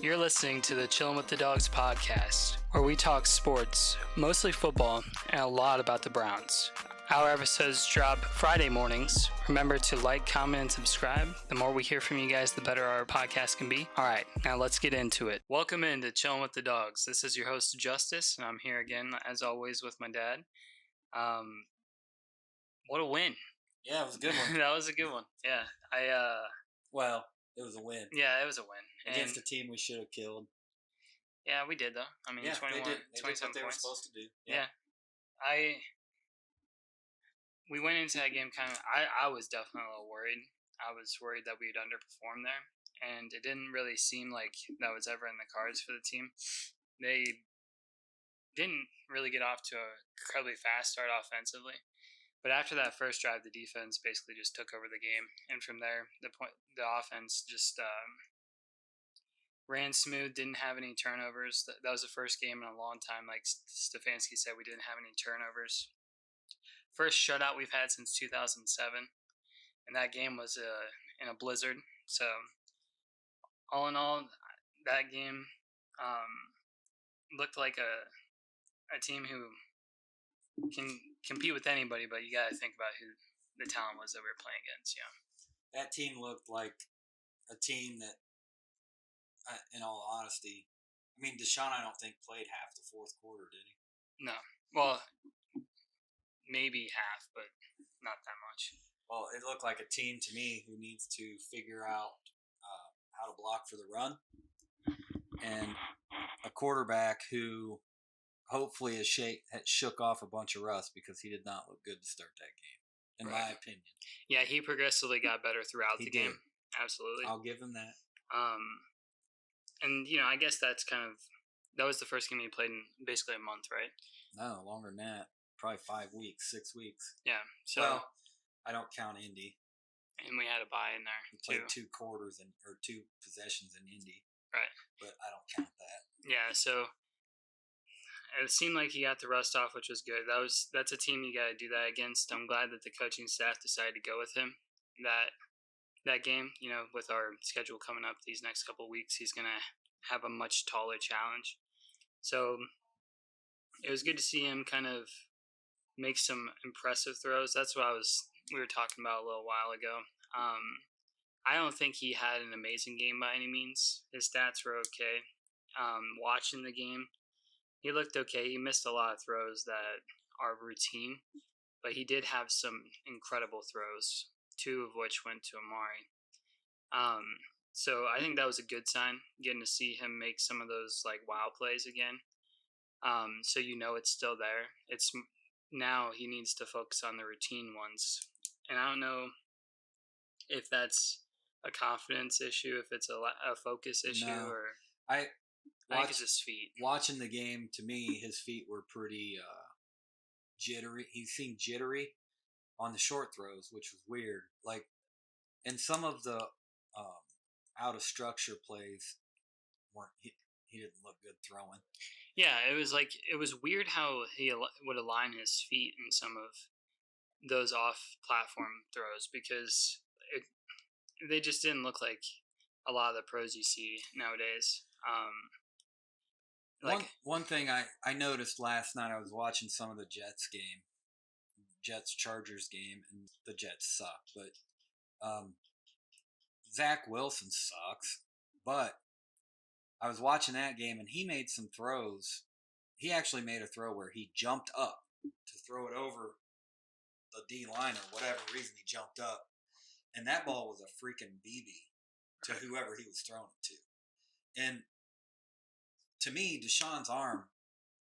You're listening to the Chillin' with the Dogs podcast, where we talk sports, mostly football, and a lot about the Browns. Our episodes drop Friday mornings. Remember to like, comment, and subscribe. The more we hear from you guys, the better our podcast can be. All right, now let's get into it. Welcome into Chillin' with the Dogs. This is your host, Justice, and I'm here again, as always, with my dad. What a win. Yeah, it was a good one. That was a good one. Yeah, Well, it was a win. Yeah, it was a win. Against a team we should have killed. Yeah, we did, though. I mean, Yeah, 21, they did 27 what they were points. supposed to do. Yeah. We went into that game kind of, I was definitely a little worried. I was worried that we'd underperform there. And it didn't really seem like that was ever in the cards for the team. They didn't really get off to an incredibly fast start offensively. But after that first drive, the defense basically just took over the game, and from there, the offense just ran smooth. Didn't have any turnovers. That was the first game in a long time. Like Stefanski said, we didn't have any turnovers. First shutout we've had since 2007, and that game was in a blizzard. So, all in all, that game looked like a team who can compete with anybody, but you got to think about who the talent was that we were playing against. Yeah, that team looked like a team that, in all honesty, I mean, Deshaun, I don't think played half the fourth quarter, did he? No, well, maybe half, but not that much. Well, it looked like a team to me who needs to figure out how to block for the run, and a quarterback who hopefully has shook off a bunch of rust, because he did not look good to start that game, in my opinion. Yeah, he progressively got better throughout the game. Did. Absolutely. I'll give him that. And, I guess that was the first game he played in basically a month, right? No, longer than that. Probably 5 weeks, 6 weeks. Yeah. So, well, I don't count Indy. And we had a bye in there, we played 2 quarters or 2 possessions in Indy. Right. But I don't count that. Yeah, so it seemed like he got the rust off, which was good. That's a team you got to do that against. I'm glad that the coaching staff decided to go with him that game. With our schedule coming up these next couple of weeks, he's gonna have a much taller challenge. So it was good to see him kind of make some impressive throws. That's what we were talking about a little while ago. I don't think he had an amazing game by any means. His stats were okay. Watching the game, he looked okay. He missed a lot of throws that are routine, but he did have some incredible throws, 2 of which went to Amari. So I think that was a good sign, getting to see him make some of those like wow plays again. So it's still there. It's now he needs to focus on the routine ones, and I don't know if that's a confidence issue, if it's a focus issue, or I think it's his feet. Watching the game, to me, his feet were pretty jittery. He seemed jittery on the short throws, which was weird. Like, and some of the out of structure plays weren't. He didn't look good throwing. Yeah, it was weird how he would align his feet in some of those off-platform throws, because they just didn't look like a lot of the pros you see nowadays. One thing I noticed last night, I was watching some of the Jets-Chargers game, and the Jets suck, but Zach Wilson sucks. But I was watching that game, and he made some throws. He actually made a throw where he jumped up to throw it over the D-line, or whatever reason he jumped up. And that ball was a freaking BB to whoever he was throwing it to. And to me, Deshaun's arm,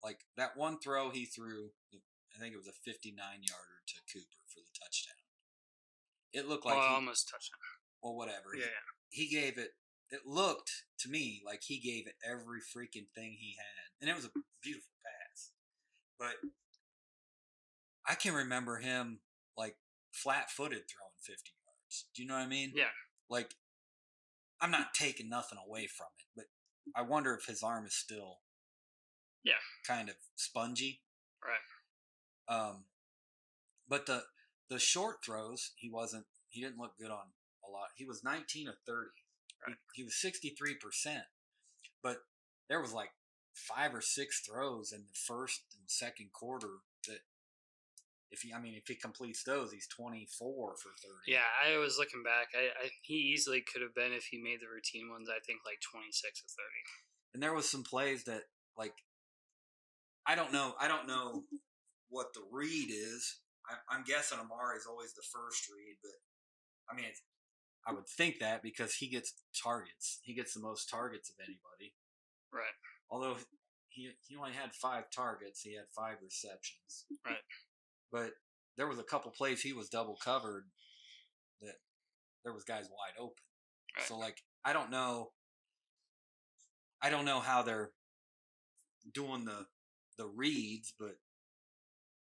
like that one throw he threw, I think it was a 59-yarder to Cooper for the touchdown. It looked like almost touchdown. Well, whatever. Yeah. He gave it. It looked to me like he gave it every freaking thing he had, and it was a beautiful pass. But I can remember him like flat-footed throwing 50 yards. Do you know what I mean? Yeah. Like, I'm not taking nothing away from it, but I wonder if his arm is still kind of spongy. Right. But the short throws, he didn't look good on a lot. He was 19 of 30. Right. He was 63%. but there was like 5 or 6 throws in the first and second quarter that if he completes those, he's 24 for 30. Yeah, I was looking back. He easily could have been, if he made the routine ones, I think like 26 or 30. And there was some plays that, like, I don't know what the read is. I'm guessing Amari's always the first read, but I mean, I would think that because he gets targets. He gets the most targets of anybody. Right. Although he only had 5 targets, he had 5 receptions. Right. But there was a couple plays he was double covered that there was guys wide open. Right. So, like, I don't know how they're doing the reads, but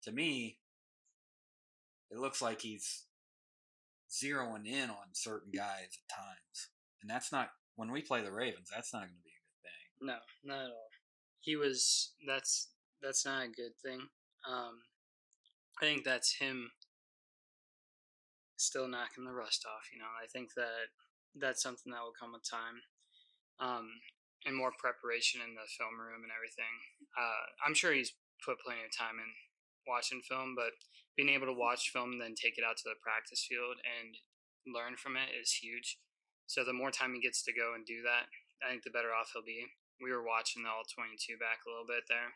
to me, it looks like he's zeroing in on certain guys at times, and that's not, when we play the Ravens, that's not going to be a good thing. No, not at all. He was. That's not a good thing. I think that's him still knocking the rust off. I think that's something that will come with time, and more preparation in the film room and everything. I'm sure he's put plenty of time in watching film, but being able to watch film and then take it out to the practice field and learn from it is huge. So the more time he gets to go and do that, I think the better off he'll be. We were watching the All-22 back a little bit there,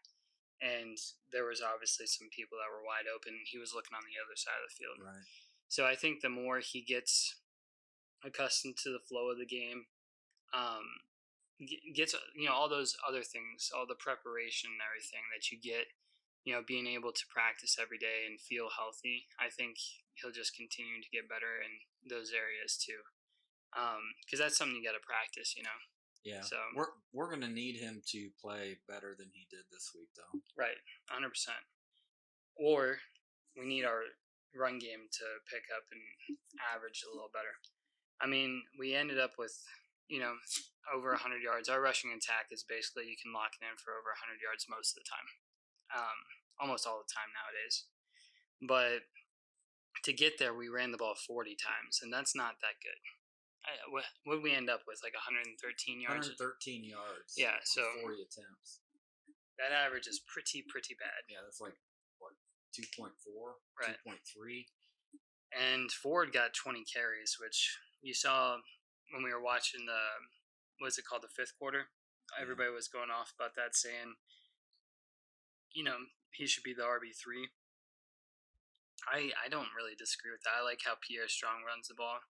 and there was obviously some people that were wide open. He was looking on the other side of the field. Right. So I think the more he gets accustomed to the flow of the game, gets all those other things, all the preparation and everything that you get, being able to practice every day and feel healthy, I think he'll just continue to get better in those areas too. Because that's something you got to practice. Yeah. So we're gonna need him to play better than he did this week, though. Right, 100%. Or we need our run game to pick up and average a little better. I mean, we ended up with over 100 yards. Our rushing attack is basically, you can lock it in for over 100 yards most of the time, almost all the time nowadays. But to get there, we ran the ball 40 times, and that's not that good. What did we end up with? Like 113 yards? 113 yards. Yeah, so 40 attempts. That average is pretty bad. Yeah, that's like, what, 2.4? Right. 2.3? And Ford got 20 carries, which you saw when we were watching what's it called, the fifth quarter? Yeah. Everybody was going off about that, saying, he should be the RB3. I don't really disagree with that. I like how Pierre Strong runs the ball.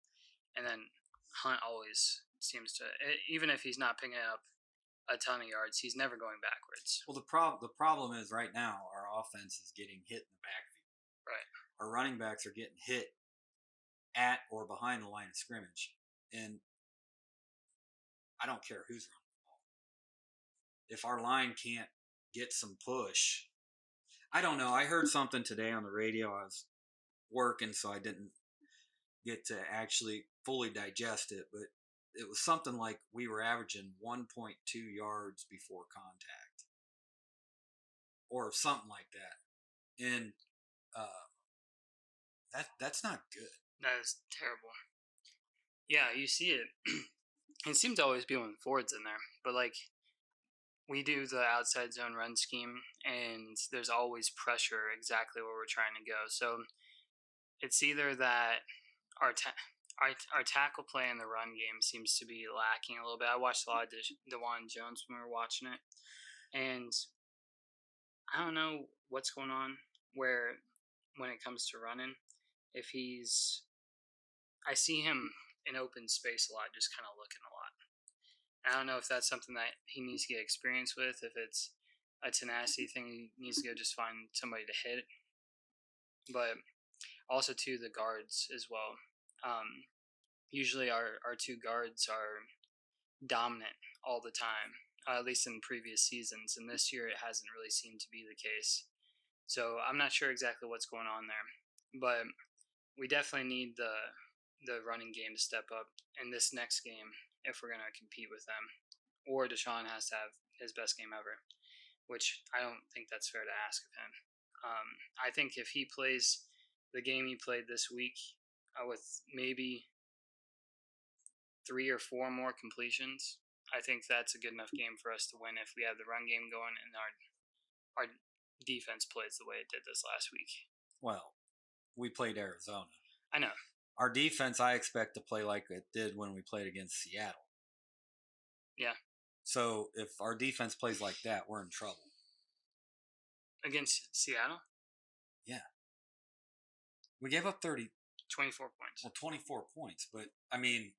And then Hunt always seems to, even if he's not picking up a ton of yards, he's never going backwards. Well, the problem is right now our offense is getting hit in the backfield. Right. Our running backs are getting hit at or behind the line of scrimmage, and I don't care who's running the ball. If our line can't get some push, I don't know. I heard something today on the radio. I was working, so I didn't get to actually fully digest it, but it was something like we were averaging 1.2 yards before contact or something like that. And that's not good. That is terrible. Yeah, you see it. It seems to always be when Ford's in there, but like, we do the outside zone run scheme, and there's always pressure exactly where we're trying to go. So it's either that our tackle play in the run game seems to be lacking a little bit. I watched a lot of DeJuan Jones when we were watching it, and I don't know what's going on where when it comes to running, if I see him in open space a lot, just kind of looking a lot. I don't know if that's something that he needs to get experience with, if it's a tenacity thing, he needs to go just find somebody to hit. But also, too, the guards as well. Usually our two guards are dominant all the time, at least in previous seasons. And this year it hasn't really seemed to be the case. So I'm not sure exactly what's going on there. But we definitely need the running game to step up in this next game if we're going to compete with them. Or Deshaun has to have his best game ever, which I don't think that's fair to ask of him. I think if he plays the game he played this week with maybe 3 or 4 more completions, I think that's a good enough game for us to win if we have the run game going and our defense plays the way it did this last week. Well, we played Arizona. I know. Our defense, I expect to play like it did when we played against Seattle. Yeah. So if our defense plays like that, we're in trouble. Against Seattle? Yeah. We gave up 24 points. Well, 24 points, but I mean,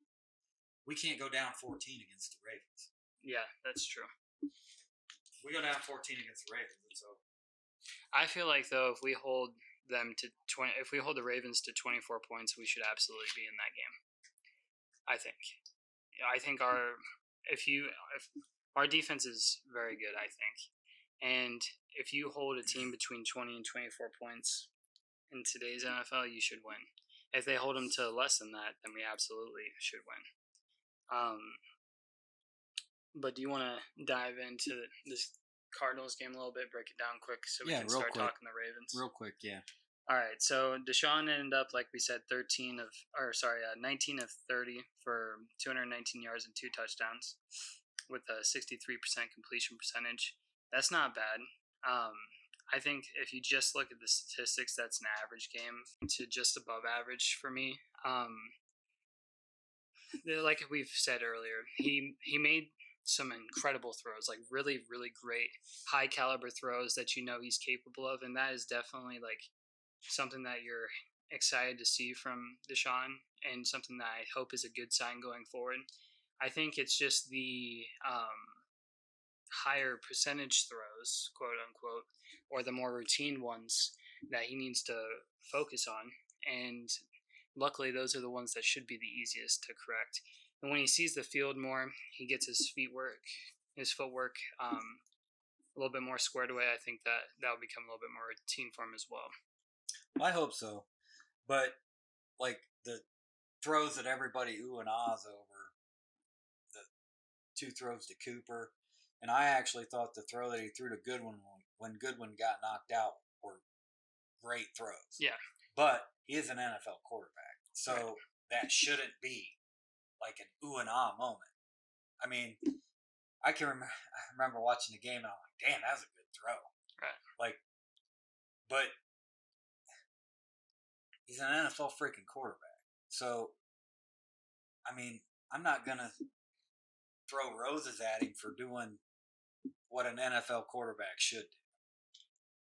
we can't go down 14 against the Ravens. Yeah, that's true. If we go down 14 against the Ravens, it's over. I feel like though, if we hold them to if we hold the Ravens to 24 points, we should absolutely be in that game. I think our defense is very good, I think, and if you hold a team between 20 and 24 points in today's NFL, you should win. If they hold them to less than that, then we absolutely should win. But do you want to dive into this Cardinals game a little bit, break it down quick so we can start talking the Ravens? Real quick, yeah. All right, so Deshaun ended up, like we said, 19 of 30 for 219 yards and 2 touchdowns with a 63% completion percentage. That's not bad. I think if you just look at the statistics, that's an average game to just above average for me. Like we've said earlier, he made some incredible throws, like really, really great high caliber throws that you know he's capable of, and that is definitely like something that you're excited to see from Deshaun and something that I hope is a good sign going forward. I think it's just the higher percentage throws, quote unquote, or the more routine ones that he needs to focus on. And luckily, those are the ones that should be the easiest to correct. And when he sees the field more, he gets his footwork a little bit more squared away. I think that will become a little bit more routine for him as well. I hope so. But, like, the throws that everybody ooh and ahs over, the 2 throws to Cooper, and I actually thought the throw that he threw to Goodwin when Goodwin got knocked out were great throws. Yeah. But he is an NFL quarterback, so that shouldn't be like an ooh and ah moment. I mean, I remember watching the game and I'm like, damn, that was a good throw. Right. Like, but he's an NFL freaking quarterback. So, I mean, I'm not going to throw roses at him for doing what an NFL quarterback should do.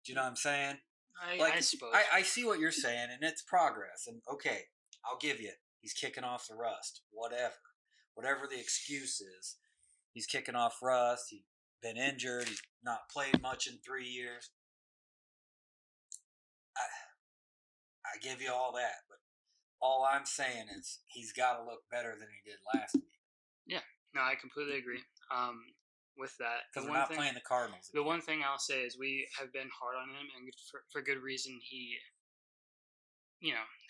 Do you know what I'm saying? I suppose. I see what you're saying, and it's progress. And, okay, I'll give you. He's kicking off the rust. Whatever the excuse is. He's kicking off rust. He's been injured. He's not played much in 3 years. I give you all that, but all I'm saying is he's got to look better than he did last week. Yeah, no, I completely agree with that. Because we're not playing the Cardinals again. The one thing I'll say is we have been hard on him, and for good reason. He,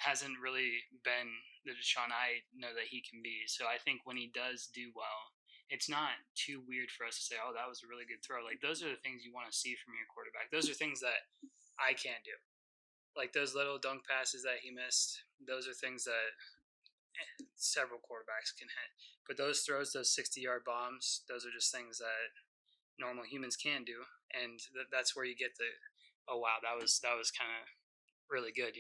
hasn't really been the Deshaun I know that he can be. So I think when he does do well, it's not too weird for us to say, oh, that was a really good throw. Like, those are the things you want to see from your quarterback. Those are things that I can't do. Like those little dunk passes that he missed, those are things that several quarterbacks can hit. But those throws, those 60-yard bombs, those are just things that normal humans can do. And that's where you get the, oh, wow, that was kind of really good,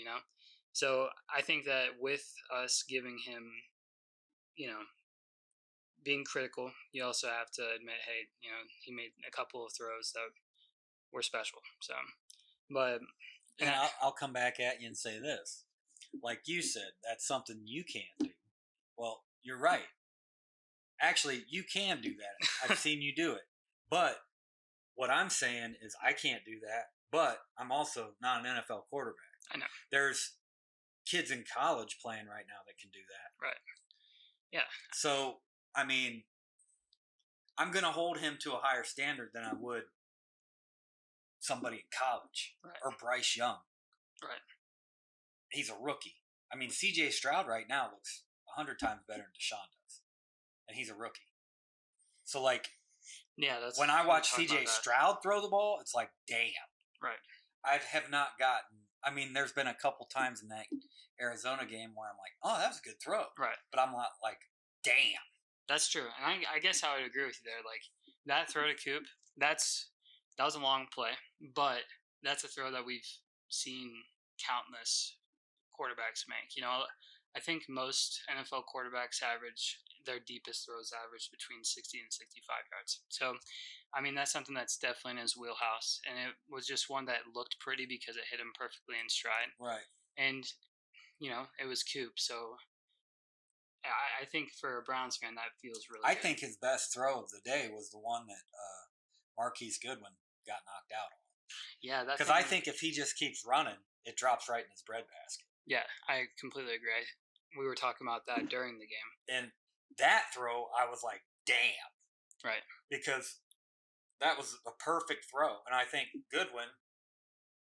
So I think that with us giving him, being critical, you also have to admit, hey, he made a couple of throws that were special. So, but... And I'll come back at you and say this. Like you said, that's something you can't do. Well, you're right. Actually, you can do that. I've seen you do it. But what I'm saying is I can't do that, but I'm also not an NFL quarterback. I know. There's kids in college playing right now that can do that. Right. Yeah. So, I mean, I'm going to hold him to a higher standard than I would somebody in college or Bryce Young. Right. He's a rookie. I mean, C.J. Stroud right now looks 100 times better than Deshaun does, and he's a rookie. So, like, yeah, that's when I watch C.J. Stroud throw the ball, it's like, damn. Right. I have not gotten. I mean, there's been a couple times in that Arizona game where I'm like, oh, that was a good throw. Right. But I'm not like, damn. That's true, and I guess I would agree with you there. Like that throw to Coop, that was a long play, but that's a throw that we've seen countless quarterbacks make. I think most NFL quarterbacks average their deepest throws average between 60 and 65 yards. So, I mean, that's something that's definitely in his wheelhouse, and it was just one that looked pretty because it hit him perfectly in stride. Right. And it was Coop, so I think for a Browns fan, that feels really I good. think his best throw of the day was the one that Marquise Goodwin got knocked out on. Yeah, that's because I think if he just keeps running, it drops right in his breadbasket. Yeah, I completely agree. We were talking about that during the game. And that throw, I was like, damn. Right. Because that was a perfect throw. And I think Goodwin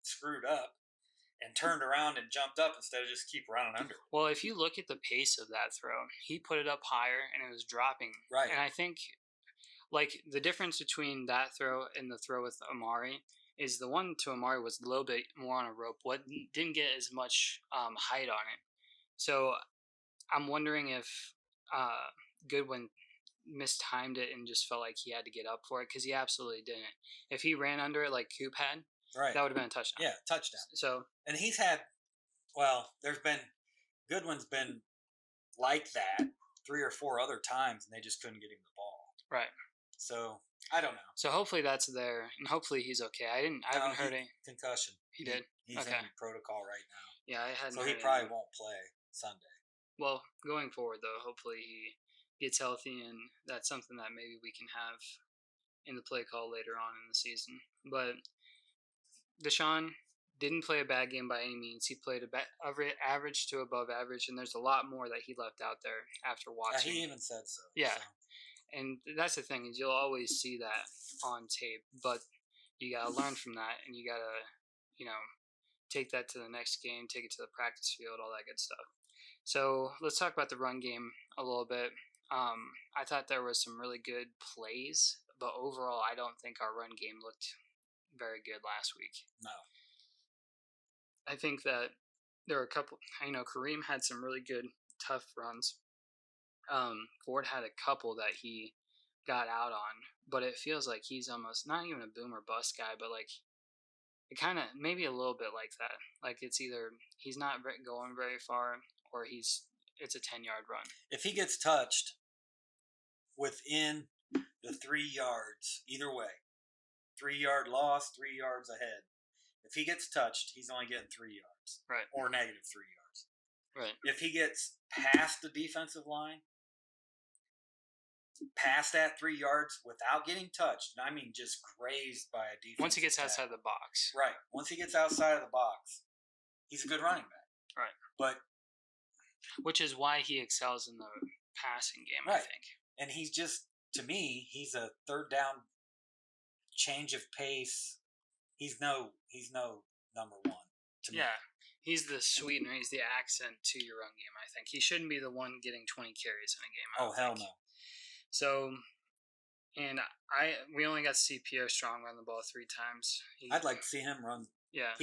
screwed up and turned around and jumped up instead of just keep running under. Well, if you look at the pace of that throw, he put it up higher and it was dropping. Right. And I think, like, the difference between that throw and the throw with Amari is the one to Amari was a little bit more on a rope. What didn't get as much height on it. So I'm wondering if Goodwin mistimed it and just felt like he had to get up for it because he absolutely didn't. If he ran under it like Coop had, right, that would have been a touchdown. Yeah, touchdown. So, and he's had, Goodwin's been like that 3 or 4 other times, and they just couldn't get him the ball. Right. So I don't know. So hopefully that's there, and hopefully he's okay. I haven't heard any concussion. He did. He's in protocol right now. Yeah, I hadn't. So he probably won't play Sunday. Well, going forward though, hopefully he gets healthy, and that's something that maybe we can have in the play call later on in the season. But Deshaun didn't play a bad game by any means. He played average to above average, and there's a lot more that he left out there after watching. He even said so. Yeah. So. And that's the thing is you'll always see that on tape, but you got to learn from that, and you got to, take that to the next game, take it to the practice field, all that good stuff. So let's talk about the run game a little bit. I thought there was some really good plays, but overall I don't think our run game looked very good last week. No. I think that there were a couple, Kareem had some really good, tough runs. Ford had a couple that he got out on, but it feels like he's almost not even a boom or bust guy, but like it kind of maybe a little bit like that. Like it's either he's not going very far or it's a 10-yard run. If he gets touched within the 3 yards, either way, 3-yard loss, 3 yards ahead. If he gets touched, he's only getting 3 yards, right, or negative 3 yards. Right. If he gets past the defensive line, past that 3 yards without getting touched, I mean just grazed by a defense. Once he gets outside the box. Right. Once he gets outside of the box, he's a good running back. Right. But which is why he excels in the passing game, right. I think. And he's just, to me, he's a third down change of pace. He's no number one to me. Yeah. He's the sweetener. He's the accent to your run game, I think. He shouldn't be the one getting 20 carries in a game. Oh, hell no. So, and we only got to see Pierre Strong run the ball 3 times. I'd like to see him run. Yeah.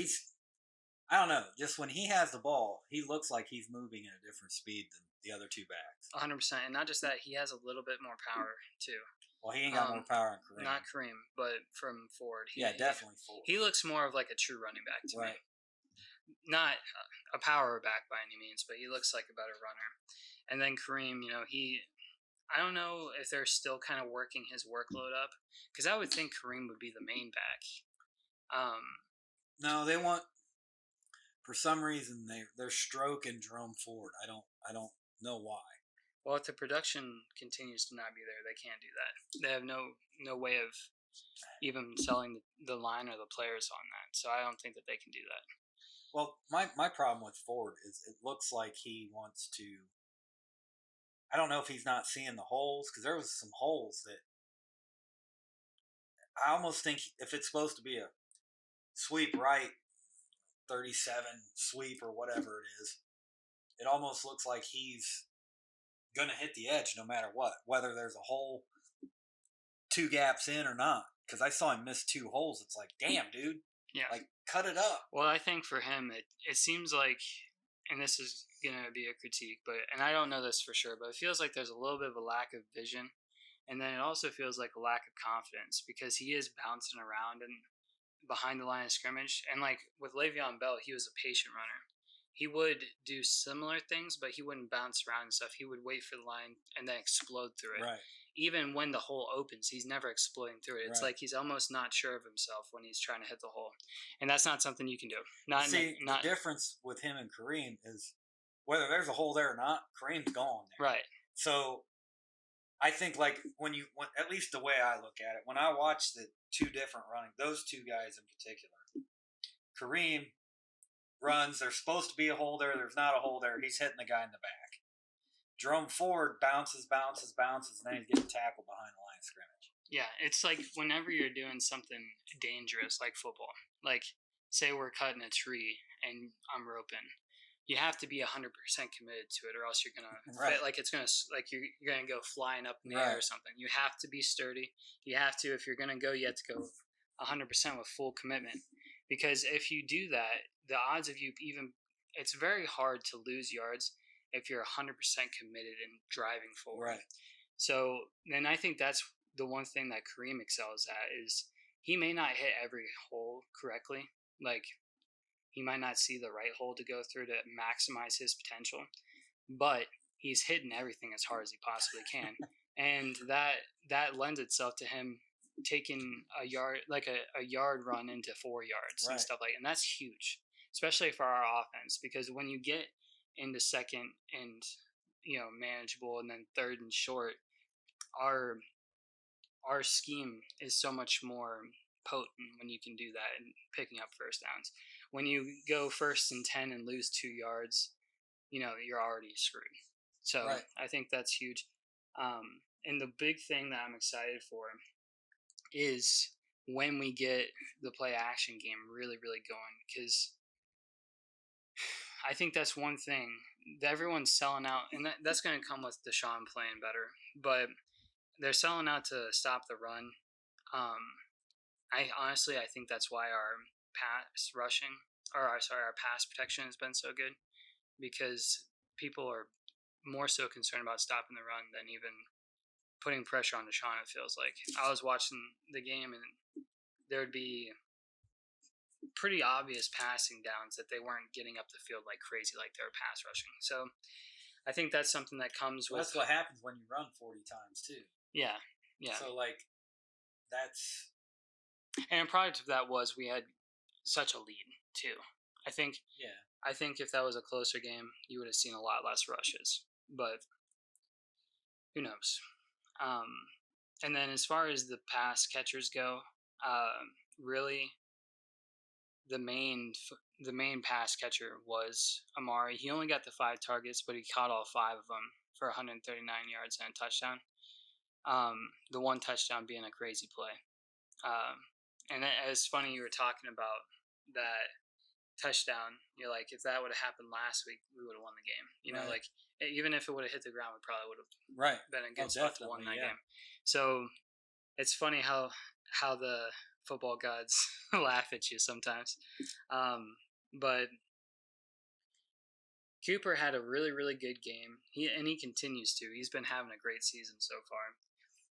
I don't know. Just when he has the ball, he looks like he's moving at a different speed than the other 2 backs. 100%. And not just that, he has a little bit more power, too. Well, he ain't got more power than Kareem. Not Kareem, but from Ford. Definitely Ford. He looks more of like a true running back to me. Not a power back by any means, but he looks like a better runner. And then Kareem, I don't know if they're still kind of working his workload up, because I would think Kareem would be the main back. No, they want, for some reason, they're stroking Jerome Ford. I don't know why. Well, if the production continues to not be there, they can't do that. They have no way of even selling the line or the players on that. So I don't think that they can do that. Well, my problem with Ford is it looks like he wants to. I don't know if he's not seeing the holes, because there was some holes that I almost think if it's supposed to be a sweep right, 37 sweep or whatever it is, it almost looks like he's going to hit the edge no matter what, whether there's a hole 2 gaps in or not. Because I saw him miss 2 holes. It's like, damn, dude. Yeah. Like, cut it up. Well, I think for him, it seems like and this is gonna be a critique, and I don't know this for sure, but it feels like there's a little bit of a lack of vision, and then it also feels like a lack of confidence because he is bouncing around and behind the line of scrimmage, and like with Le'Veon Bell, he was a patient runner. He would do similar things, but he wouldn't bounce around and stuff. He would wait for the line and then explode through it. Right. Even when the hole opens, he's never exploding through it. It's Right. like he's almost not sure of himself when he's trying to hit the hole, and that's not something you can do. The difference with him and Kareem is whether there's a hole there or not, Kareem's gone there. Right. So I think like when at least the way I look at it, when I watch the two different running, those two guys in particular, Kareem runs, there's supposed to be a hole there, there's not a hole there, he's hitting the guy in the back. Jerome Ford bounces, and then he's getting tackled behind the line of scrimmage. Yeah, it's like whenever you're doing something dangerous like football, like say we're cutting a tree and I'm roping, you have to be 100% committed to it, or else you're gonna Right. like it's gonna like you're gonna go flying up in the air or something. You have to be sturdy. You have to, if you're gonna go, you have to go 100% with full commitment, because if you do that, the odds of you even, it's very hard to lose yards if you're 100% committed and driving forward. Right. So then I think that's the one thing that Kareem excels at is he may not hit every hole correctly. Like he might not see the right hole to go through to maximize his potential, but he's hitting everything as hard as he possibly can. And that lends itself to him taking a yard, like a yard run into 4 yards and stuff like that. And that's huge, especially for our offense, because when you get into second and manageable and then third and short, our scheme is so much more potent when you can do that and picking up first downs. When you go 1st and 10 and lose 2 yards, you're already screwed. So I think that's huge. And the big thing that I'm excited for is when we get the play action game really, really going, because I think that's one thing that everyone's selling out, and that's going to come with Deshaun playing better, but they're selling out to stop the run. I think that's why our our pass protection has been so good, because people are more so concerned about stopping the run than even putting pressure on Deshaun. It feels like I was watching the game and there would be pretty obvious passing downs that they weren't getting up the field like crazy, like they were pass rushing. So I think that's something that comes with. That's what happens when you run 40 times too. Yeah. So like, that's. And a product of that was we had such a lead too. I think if that was a closer game, you would have seen a lot less rushes. But who knows? And then as far as the pass catchers go, really, the main pass catcher was Amari. He only got the 5 targets, but he caught all 5 of them for 139 yards and a touchdown. The one touchdown being a crazy play. And it's funny you were talking about that touchdown. You're like, if that would have happened last week, we would have won the game. Like even if it would have hit the ground, we probably would have been a good spot to win that game. So it's funny how the football gods laugh at you sometimes. But Cooper had a really, really good game. He continues to. He's been having a great season so far.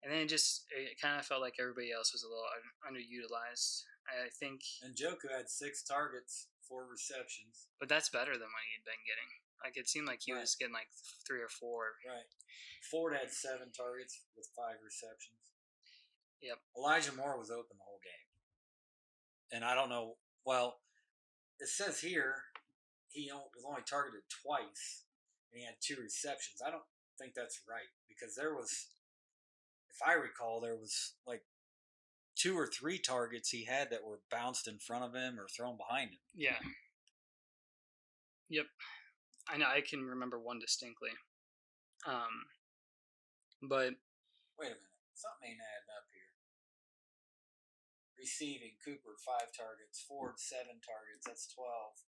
And then it kind of felt like everybody else was a little underutilized, I think. And Njoku had 6 targets, 4 receptions. But that's better than what he'd been getting. Like, it seemed like he was getting like 3 or 4. Right. Ford had 7 targets with 5 receptions. Yep. Elijah Moore was open the whole game. And I don't know, well, it says here he was only targeted twice and he had 2 receptions. I don't think that's right, because there was, if I recall, there was like 2 or 3 targets he had that were bounced in front of him or thrown behind him. Yeah. Yep. I know, I can remember one distinctly. But wait a minute, something ain't adding up here. Receiving, Cooper 5 targets, Ford 7 targets, that's 12.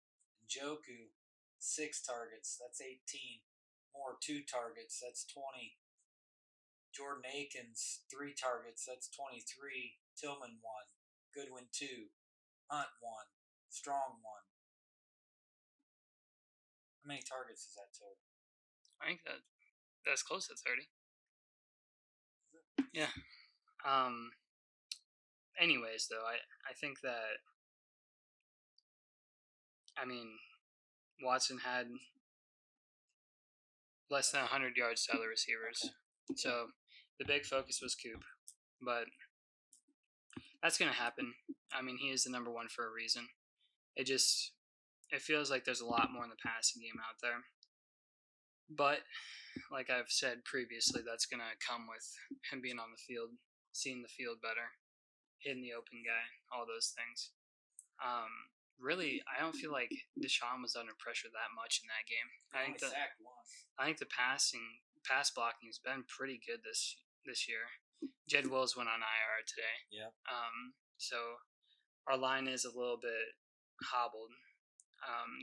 Njoku 6 targets, that's 18. Moore 2 targets, that's 20. Jordan Akins 3 targets, that's 23. Tillman 1, Goodwin 2, Hunt 1, Strong 1. I How many targets is that total? I think that's close to 30. Yeah. Anyways, though, I think that, I mean, Watson had less than 100 yards to other receivers. Okay. So the big focus was Coop. But that's going to happen. I mean, he is the number one for a reason. It feels like there's a lot more in the passing game out there. But like I've said previously, that's going to come with him being on the field, seeing the field better, hitting the open guy, all those things. Really, I don't feel like Deshaun was under pressure that much in that game. I think the pass blocking has been pretty good this year. Jed Wills went on IR today. Yeah. So our line is a little bit hobbled.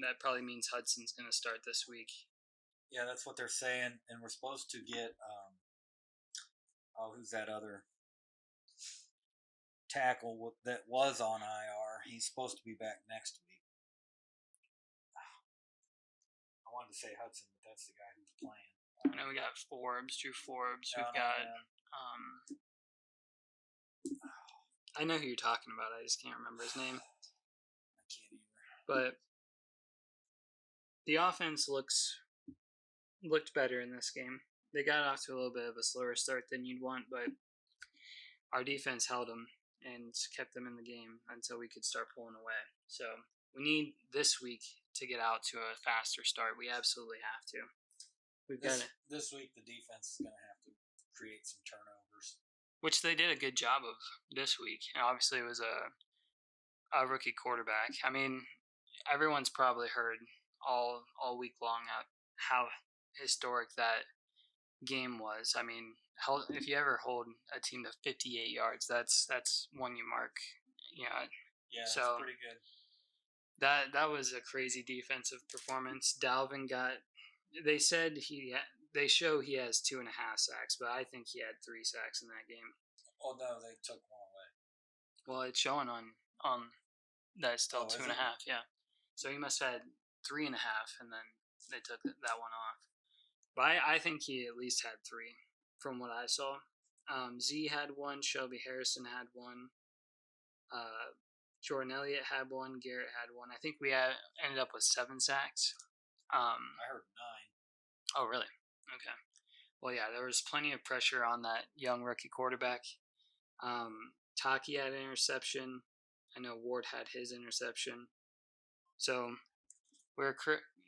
That probably means Hudson's going to start this week. Yeah, that's what they're saying, and we're supposed to get who's that other tackle that was on IR? He's supposed to be back next week. I wanted to say Hudson, but that's the guy who's playing. I know we got Drew Forbes. We've got. I know who you're talking about. I just can't remember his name. I can't either. But the offense looked better in this game. They got off to a little bit of a slower start than you'd want, but our defense held them and kept them in the game until we could start pulling away. So we need this week to get out to a faster start. We absolutely have to. This week the defense is going to have to create some turnovers, which they did a good job of this week. And obviously, it was a rookie quarterback. I mean, everyone's probably heard all week long how historic that game was. I mean, if you ever hold a team to 58 yards, that's one you mark. Yeah, so that's pretty good. That was a crazy defensive performance. Dalvin got. They said they show he has 2.5 sacks, but I think he had 3 sacks in that game. Oh no, they took one away. Well, it's showing on that it's still 2.5. Yeah, so he must have had 3.5, and then they took that one off. But I think he at least had 3 from what I saw. Z had 1, Shelby Harrison had 1, Jordan Elliott had 1, Garrett had 1. I think we ended up with 7 sacks. I heard 9. Oh, really? Okay. Well, yeah, there was plenty of pressure on that young rookie quarterback. Taki had an interception. I know Ward had his interception. So we're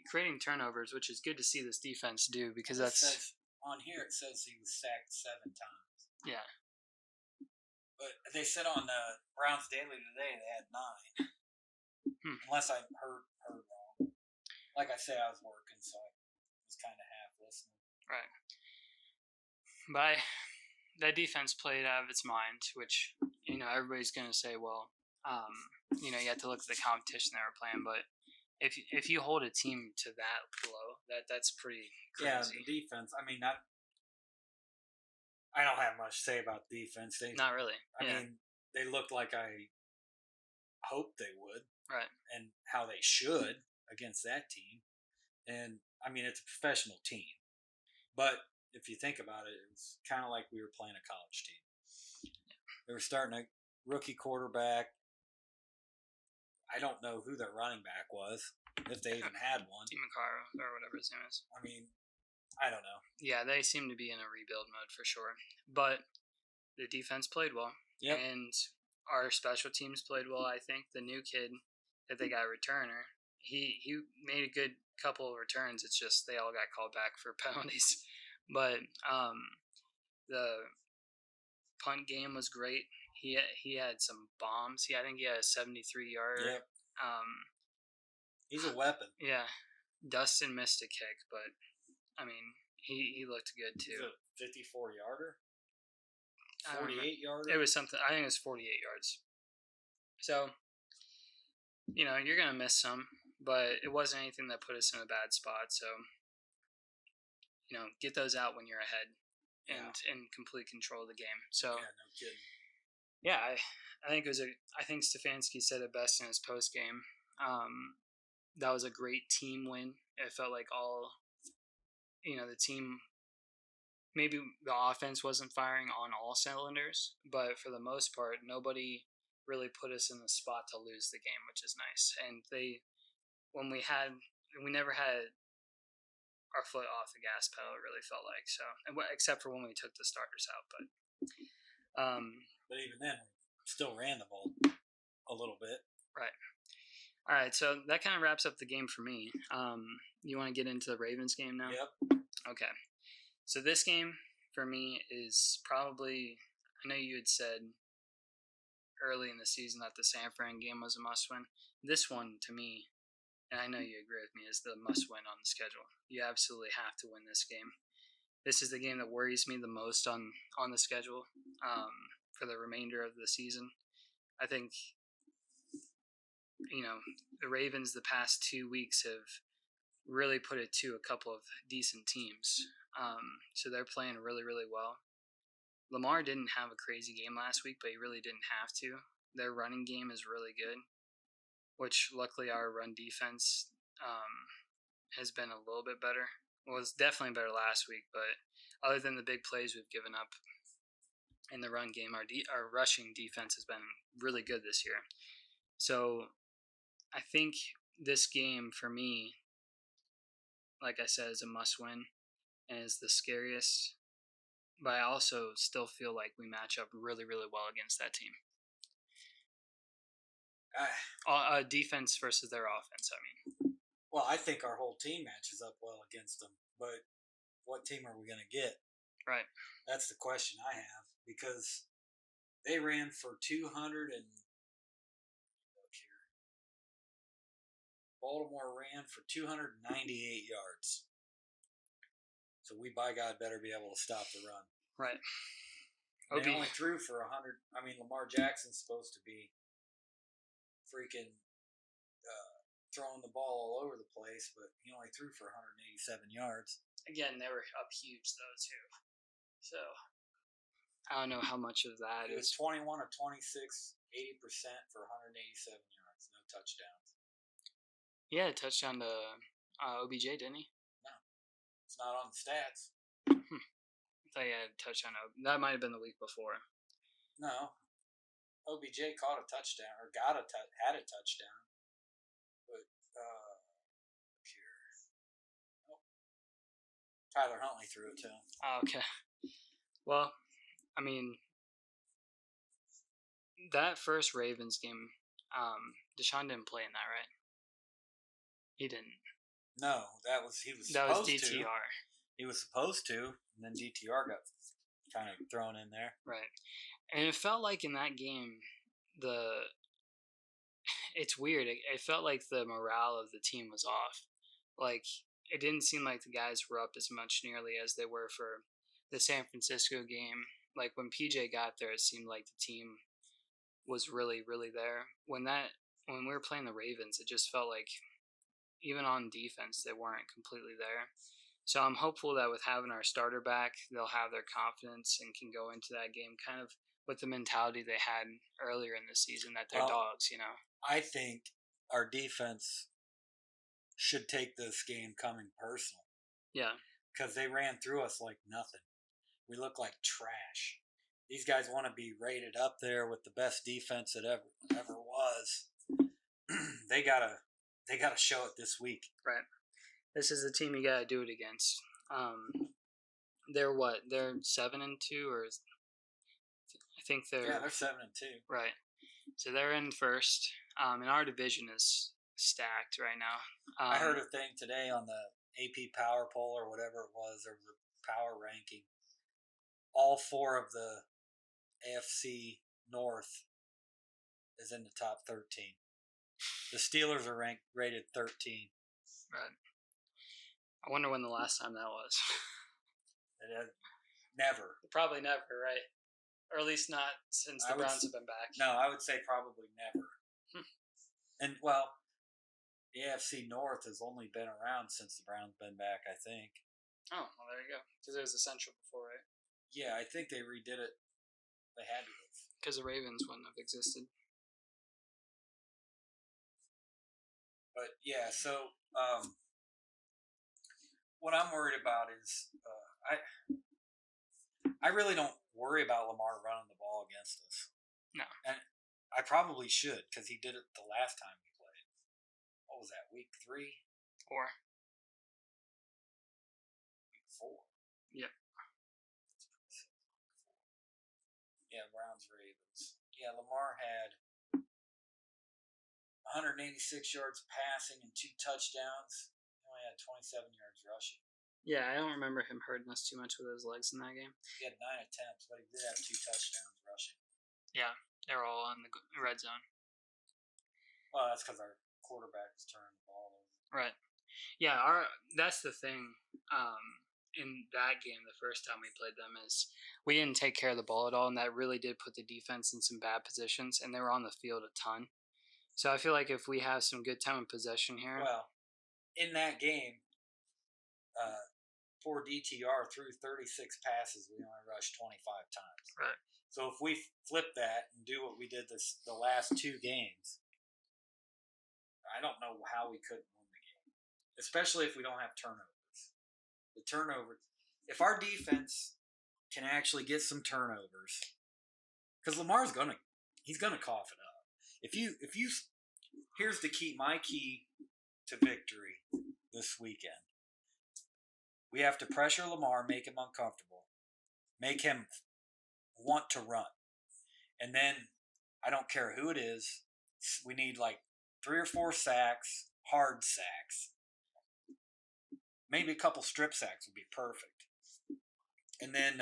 creating turnovers, which is good to see this defense do because on here it says he was sacked 7 times. Yeah. But they said on Browns Daily today they had 9. Unless I heard wrong. Like I said, I was working, so I was kind of half listening. Right. But that defense played out of its mind, which, everybody's going to say, well, you have to look at the competition they were playing. But if you hold a team to that low, that's pretty crazy. Yeah, the defense. I mean, I don't have much to say about defense. Not really. I mean, they looked like I hoped they would. Right. And how they should against that team. And, I mean, it's a professional team. But if you think about it, it was kind of like we were playing a college team. They were starting a rookie quarterback. I don't know who their running back was, if they even had one. DeMcCarro or whatever his name is. I mean, I don't know. Yeah, they seem to be in a rebuild mode for sure. But the defense played well. Yep. And our special teams played well, I think. The new kid that they got, returner, he made a good couple of returns. It's just they all got called back for penalties. But the punt game was great. He had some bombs. I think he had a 73-yarder. Yep. He's a weapon. Yeah. Dustin missed a kick, but, I mean, he looked good, too. Is it 54-yarder? 48-yarder? It was something. I think it was 48 yards. So, you're going to miss some, but it wasn't anything that put us in a bad spot. So, get those out when you're ahead and in complete control of the game. So, yeah, no kidding. Yeah, I think I think Stefanski said it best in his post game. that was a great team win. It felt like the team, maybe the offense wasn't firing on all cylinders, but for the most part, nobody really put us in the spot to lose the game, which is nice. And we never had our foot off the gas pedal, it really felt like. So, except for when we took the starters out. But even then, we still ran the ball a little bit. Right. All right, so that kind of wraps up the game for me. You want to get into the Ravens game now? Yep. Okay. So this game for me is probably, I know you had said early in the season that the San Fran game was a must-win. This one, to me, and I know you agree with me, is the must-win on the schedule. You absolutely have to win this game. This is the game that worries me the most on the schedule for the remainder of the season. I think, the Ravens the past 2 weeks have really put it to a couple of decent teams. So they're playing really, really well. Lamar didn't have a crazy game last week, but he really didn't have to. Their running game is really good, which luckily our run defense has been a little bit better. Well, it was definitely better last week, but other than the big plays we've given up in the run game, our rushing defense has been really good this year. So I think this game for me, like I said, is a must-win and is the scariest. But I also still feel like we match up really, really well against that team. Defense versus their offense, I mean. Well, I think our whole team matches up well against them. But what team are we going to get? Right. That's the question I have. Because they ran for 200 and... Look here. Baltimore ran for 298 yards. So we, by God, better be able to stop the run. Right. They only threw for 100. I mean, Lamar Jackson's supposed to be freaking throwing the ball all over the place, but he only threw for 187 yards. Again, they were up huge, though, too. So, I don't know how much of that It was 21 of 26, 80% for 187 yards. No touchdowns. He had a touchdown to OBJ, didn't he? No. It's not on the stats. I thought he had a touchdown. That might have been the week before. No. OBJ caught a touchdown, or had a touchdown. But, here. Oh. Tyler Huntley threw it to him. Oh, okay. Well, I mean, that first Ravens game, Deshaun didn't play in that, right? He didn't. No, he was that supposed was DTR. To. He was supposed to, and then DTR got kind of thrown in there. Right. And it felt like in that game, it's weird. It felt like the morale of the team was off. Like, it didn't seem like the guys were up as much nearly as they were for the San Francisco game. Like, when PJ got there, it seemed like the team was really, really there. When we were playing the Ravens, it just felt like even on defense, they weren't completely there. So I'm hopeful that with having our starter back, they'll have their confidence and can go into that game kind of with the mentality they had earlier in the season that they're dogs, I think our defense should take this game coming personal. Yeah. Because they ran through us like nothing. We look like trash. These guys want to be rated up there with the best defense that ever was. They gotta show it this week. Right. This is the team you gotta do it against. They're what? They're 7-2, or I think they're 7-2. Right. So they're in first. And our division is stacked right now. I heard a thing today on the AP Power Poll or whatever it was, or the Power Ranking. All 4 of the AFC North is in the top 13. The Steelers are rated 13. Right. I wonder when the last time that was. Never. Probably never, right? Or at least not since the Browns have been back. No, I would say probably never. And, well, the AFC North has only been around since the Browns been back, I think. Oh, well, there you go. Because it was Essential before, right? Yeah, I think they redid it. They had to have. Because the Ravens wouldn't have existed. But yeah, so what I'm worried about is I really don't worry about Lamar running the ball against us, No. and I probably should because he did it the last time we played. What was that? Week 3, Or week 4. Yep. Yeah, Browns Ravens. Yeah, Lamar had 186 yards passing and 2 touchdowns. He only had 27 yards rushing. Yeah, I don't remember him hurting us too much with his legs in that game. He had 9 attempts, but he did have 2 touchdowns rushing. Yeah, they were all in the red zone. Well, that's because our quarterback was turning the ball over. Right. Yeah, that's the thing. In that game, the first time we played them, is we didn't take care of the ball at all, and that really did put the defense in some bad positions, and they were on the field a ton. So I feel like if we have some good time of possession here, Well, in that game, poor DTR threw 36 passes. We only rushed 25 times. Right. So if we flip that and do what we did the last 2 games, I don't know how we couldn't win the game, especially if we don't have turnovers. The turnovers, if our defense can actually get some turnovers, because Lamar's he's gonna cough it up. If you, here's the key. My key to victory this weekend. We have to pressure Lamar, make him uncomfortable, make him want to run, and then I don't care who it is. We need like 3 or 4 sacks, hard sacks. Maybe a couple strip sacks would be perfect. And then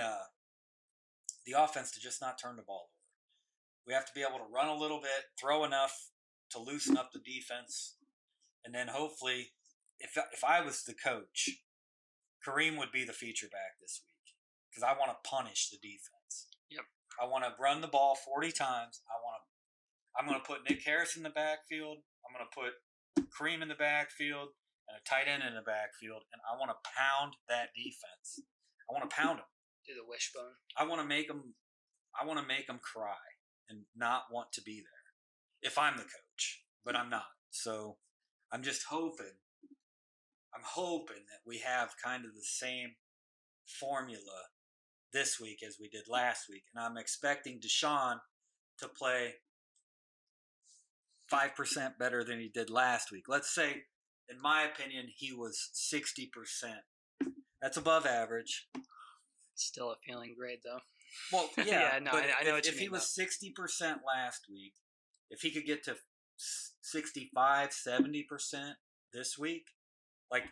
the offense to just not turn the ball over. We have to be able to run a little bit, throw enough to loosen up the defense. And then hopefully, if I was the coach, Kareem would be the feature back this week. Because I want to punish the defense. Yep. I want to run the ball 40 times. I'm going to put Nick Harris in the backfield. I'm going to put Kareem in the backfield. And a tight end in the backfield, and I want to pound that defense. I want to pound them. Do the wishbone. I want to make them cry and not want to be there. If I'm the coach, but I'm not. So I'm just hoping. I'm hoping that we have kind of the same formula this week as we did last week, and I'm expecting Deshaun to play 5% better than he did last week. Let's say, in my opinion, he was 60%. That's above average. Still a feeling great, though. Well, yeah. No, but I know what you if mean. If he was 60% last week, if he could get to 65, 70% this week, like...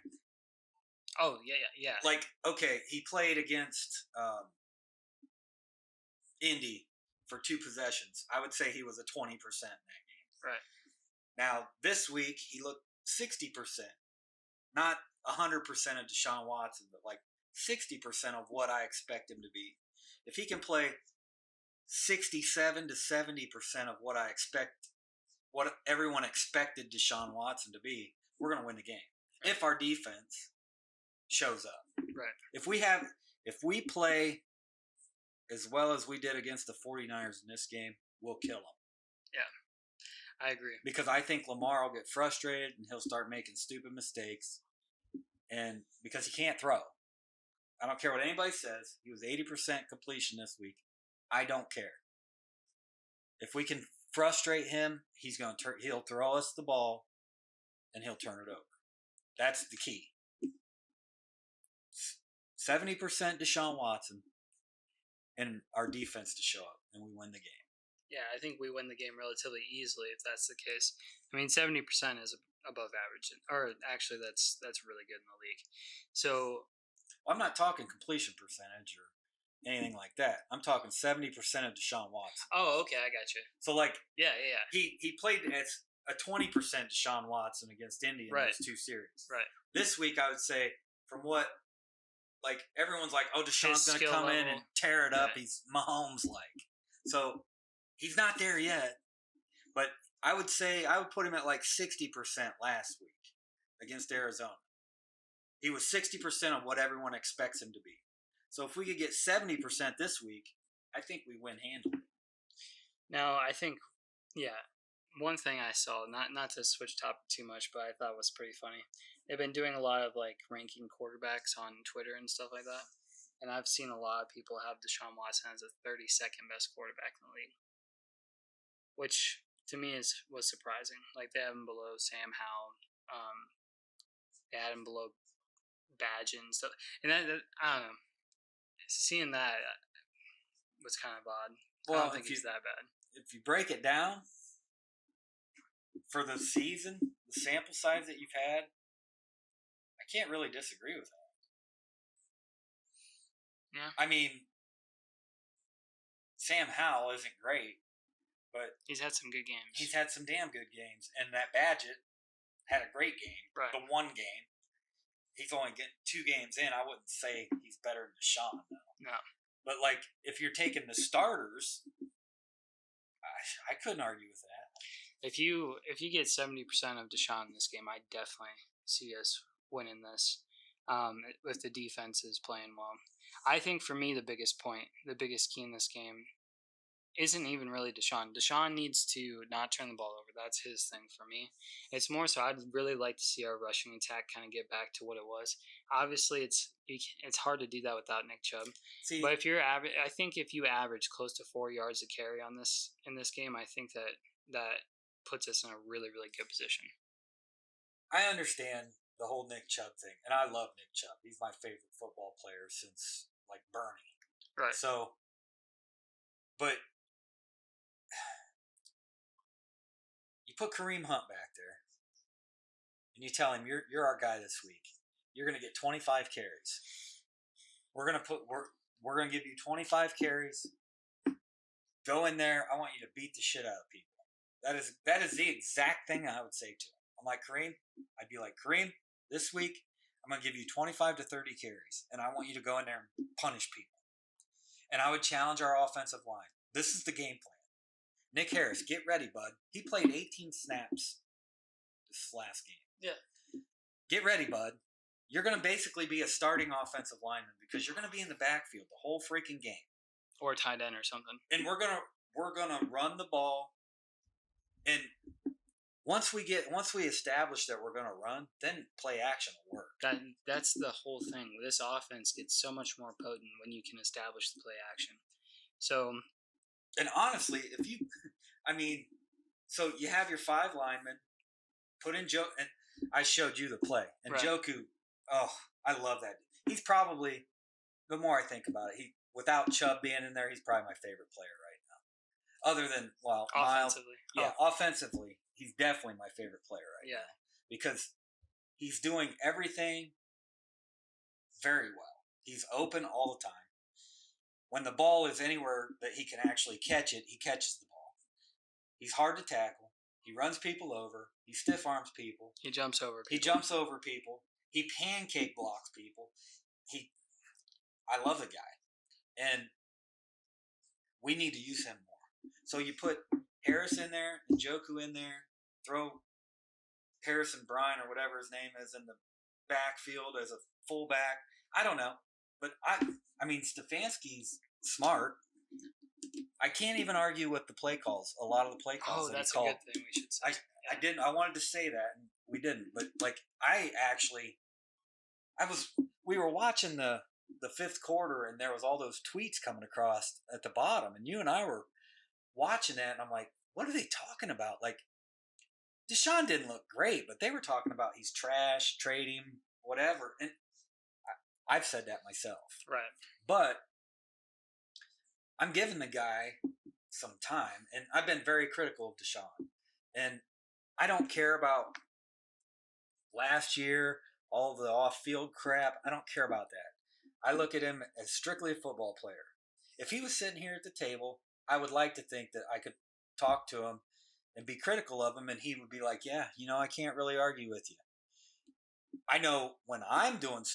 Oh, yeah. Like, okay, he played against Indy for 2 possessions. I would say he was a 20% in that game. Right. Now, this week, he looked 60%. Not 100% of Deshaun Watson, but like 60% of what I expect him to be. If he can play 67 to 70% of what I expect, what everyone expected Deshaun Watson to be, we're going to win the game. Right. If our defense shows up. Right. If we play as well as we did against the 49ers in this game, we'll kill them. Yeah, I agree. Because I think Lamar will get frustrated and he'll start making stupid mistakes. And because he can't throw. I don't care what anybody says. He was 80% completion this week. I don't care. If we can frustrate him, he'll throw us the ball and he'll turn it over. That's the key. 70% Deshaun Watson and our defense to show up, and we win the game. Yeah, I think we win the game relatively easily if that's the case. I mean, 70% is above average, or actually, that's really good in the league. So, I'm not talking completion percentage or anything like that. I'm talking 70% of Deshaun Watson. Oh, okay, I got you. So, like, yeah. He played as a 20% Deshaun Watson against Indy in those 2 series. Right. This week, I would say, from what, like, everyone's like, oh, Deshaun's going to come in and tear it up. Yeah. He's Mahomes-like. So, he's not there yet. But I would say, I would put him at like 60% last week against Arizona. He was 60% of what everyone expects him to be. So, if we could get 70% this week, I think we win handily. No, I think, yeah. one thing I saw, not to switch topic too much, but I thought was pretty funny. They've been doing a lot of like ranking quarterbacks on Twitter and stuff like that, and I've seen a lot of people have Deshaun Watson as the 32nd best quarterback in the league, which to me was surprising. Like they have him below Sam Howell, they had him below Badge and stuff, and I don't know. Seeing that was kind of odd. I don't think he's that bad. If you break it down for the season, the sample size that you've had, I can't really disagree with that. Yeah. I mean, Sam Howell isn't great, but he's had some good games. He's had some damn good games, and that Badgett had a great game. Right. The one game. He's only getting 2 games in. I wouldn't say he's better than Deshaun, though. No. But, like, if you're taking the starters, I couldn't argue with that. If you get 70% of Deshaun in this game, I definitely see us winning this with the defenses playing well. I think for me, the biggest key in this game isn't even really Deshaun. Deshaun needs to not turn the ball over. That's his thing for me. It's more so I'd really like to see our rushing attack kind of get back to what it was. Obviously, it's hard to do that without Nick Chubb. But if you're I think if you average close to 4 yards a carry in this game, I think that puts us in a really, really good position. I understand the whole Nick Chubb thing, and I love Nick Chubb. He's my favorite football player since like Bernie. Right. So, but you put Kareem Hunt back there, and you tell him you're our guy this week. You're going to get 25 carries. We're going to give you 25 carries. Go in there. I want you to beat the shit out of people. That is the exact thing I would say to him. I'm like, Kareem, I'd be like, Kareem, this week I'm going to give you 25 to 30 carries, and I want you to go in there and punish people. And I would challenge our offensive line. This is the game plan. Nick Harris, get ready, bud. He played 18 snaps this last game. Yeah. Get ready, bud. You're going to basically be a starting offensive lineman because you're going to be in the backfield the whole freaking game. Or a tight end or something. And we're gonna run the ball. And once we establish that we're gonna run, then play action will work. That's the whole thing. This offense gets so much more potent when you can establish the play action. So, and honestly, so you have your 5 linemen, put in Joe, and I showed you the play, and right. Joku. Oh, I love that. He's probably, the more I think about it, without Chubb being in there, he's probably my favorite player right now. Other than, well, offensively. Miles, yeah, offensively, he's definitely my favorite player right now. Because he's doing everything very well. He's open all the time. When the ball is anywhere that he can actually catch it, he catches the ball. He's hard to tackle. He runs people over. He stiff arms people. He jumps over people. He pancake blocks people. I love the guy. And we need to use him more. So you put Harris in there, and Joku in there, throw Harrison Bryan or whatever his name is in the backfield as a fullback. I don't know. But I mean, Stefanski's smart. I can't even argue with the play calls. A lot of the play calls that he called. That's a good thing we should say. I didn't. I wanted to say that, and we didn't. But like, we were watching the 5th quarter, and there was all those tweets coming across at the bottom, and you and I were watching that, and I'm like, what are they talking about? Like, Deshaun didn't look great, but they were talking about he's trash, trade him, whatever. And I've said that myself. Right. But I'm giving the guy some time, and I've been very critical of Deshaun. And I don't care about last year, all the off-field crap. I don't care about that. I look at him as strictly a football player. If he was sitting here at the table, I would like to think that I could talk to him and be critical of him, and he would be like, yeah, I can't really argue with you. I know when I'm doing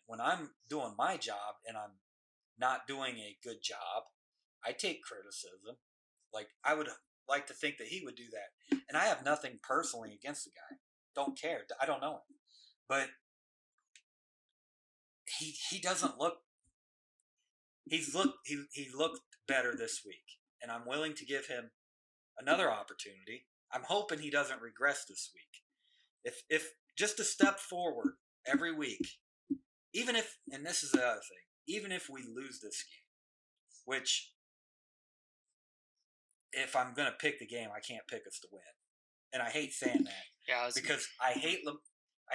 when I'm doing my job and I'm not doing a good job, I take criticism. Like, I would like to think that he would do that. And I have nothing personally against the guy. Don't care. I don't know him. But he doesn't look. He looked better this week, and I'm willing to give him another opportunity. I'm hoping he doesn't regress this week. If just a step forward every week, even if, and this is the other thing, even if we lose this game, which if I'm gonna pick the game, I can't pick us to win, and I hate saying that because I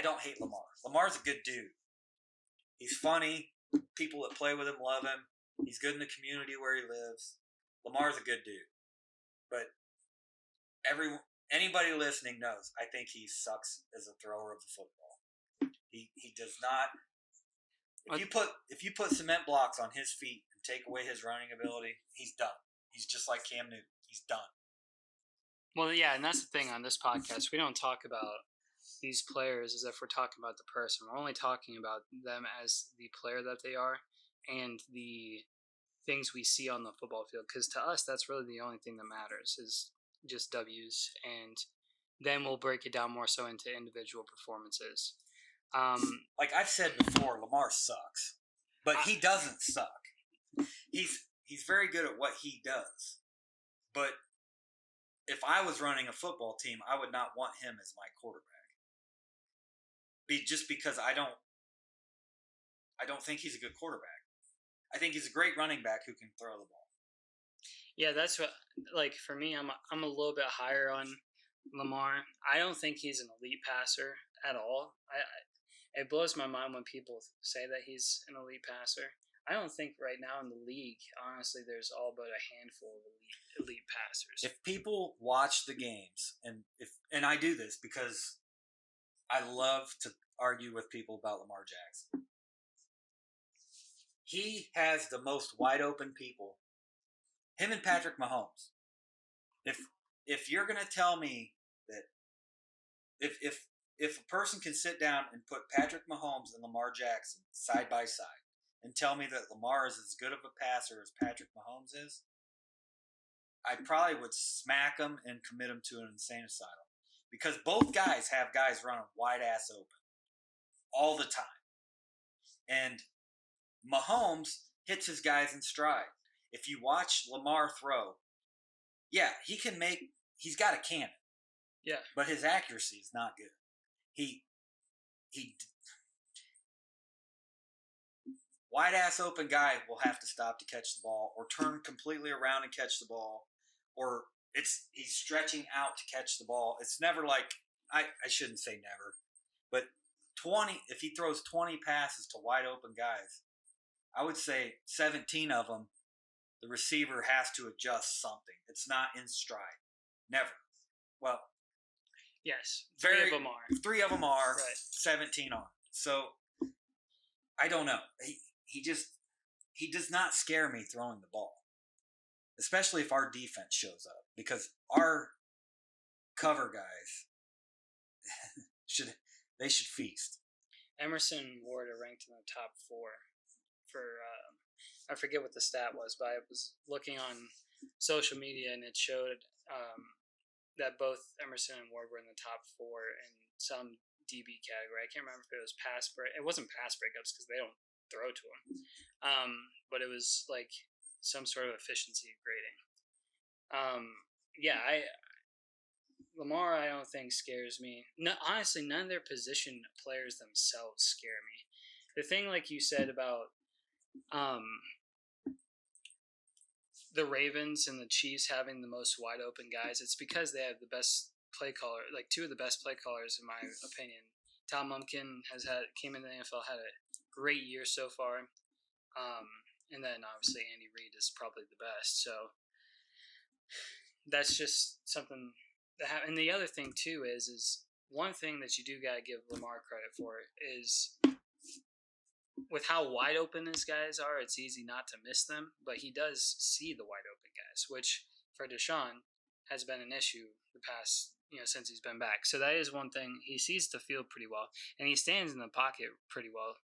don't hate Lamar. Lamar's a good dude. He's funny. People that play with him love him. He's good in the community where he lives. Lamar's a good dude, but anybody listening knows I think he sucks as a thrower of the football. He does not. If you put cement blocks on his feet and take away his running ability, he's done. He's just like Cam Newton. He's done. Well, yeah, and that's the thing on this podcast. We don't talk about these players as if we're talking about the person. We're only talking about them as the player that they are and the things we see on the football field. Because to us, that's really the only thing that matters is just W's. And then we'll break it down more so into individual performances. Like I've said before, Lamar sucks, but he doesn't suck. He's very good at what he does. But if I was running a football team, I would not want him as my quarterback. Just because I don't think he's a good quarterback. I think he's a great running back who can throw the ball. Yeah, that's what. Like for me, I'm a little bit higher on Lamar. I don't think he's an elite passer at all. It blows my mind when people say that he's an elite passer. I don't think right now in the league, honestly, there's all but a handful of elite passers. If people watch the games, and I do this because I love to argue with people about Lamar Jackson. He has the most wide open people. Him and Patrick Mahomes. If you're gonna tell me that if a person can sit down and put Patrick Mahomes and Lamar Jackson side by side and tell me that Lamar is as good of a passer as Patrick Mahomes is, I probably would smack him and commit him to an insane asylum. Because both guys have guys running wide ass open all the time. And Mahomes hits his guys in stride. If you watch Lamar throw, yeah, he's got a cannon. Yeah. But his accuracy is not good. He wide ass open guy will have to stop to catch the ball or turn completely around and catch the ball, or he's stretching out to catch the ball. It's never like I shouldn't say never, but 20 if he throws 20 passes to wide open guys, I would say 17 of them the receiver has to adjust something. It's not in stride. Never. Well, yes, three of them are. 3 of them are. Right. 17 are. So I don't know. He does not scare me throwing the ball, especially if our defense shows up, because our cover guys should feast. Emerson and Ward are ranked in the top 4 for I forget what the stat was, but I was looking on social media and it showed that both Emerson and Ward were in the top 4 in some DB category. I can't remember if it was pass break. It wasn't pass breakups because they don't throw to him, but it was like some sort of efficiency grading. Lamar, I don't think scares me. No, honestly, none of their position players themselves scare me. The thing, like you said about the Ravens and the Chiefs having the most wide open guys, it's because they have the best play caller, like 2 of the best play callers in my opinion. Tom Lumpkin came into the NFL, had a great year so far, and then obviously Andy Reid is probably the best. So that's just something that happened. And the other thing too is one thing that you do gotta give Lamar credit for is, with how wide open his guys are, it's easy not to miss them, but he does see the wide open guys, which for Deshaun has been an issue the past, since he's been back. So that is one thing. He sees the field pretty well, and he stands in the pocket pretty well.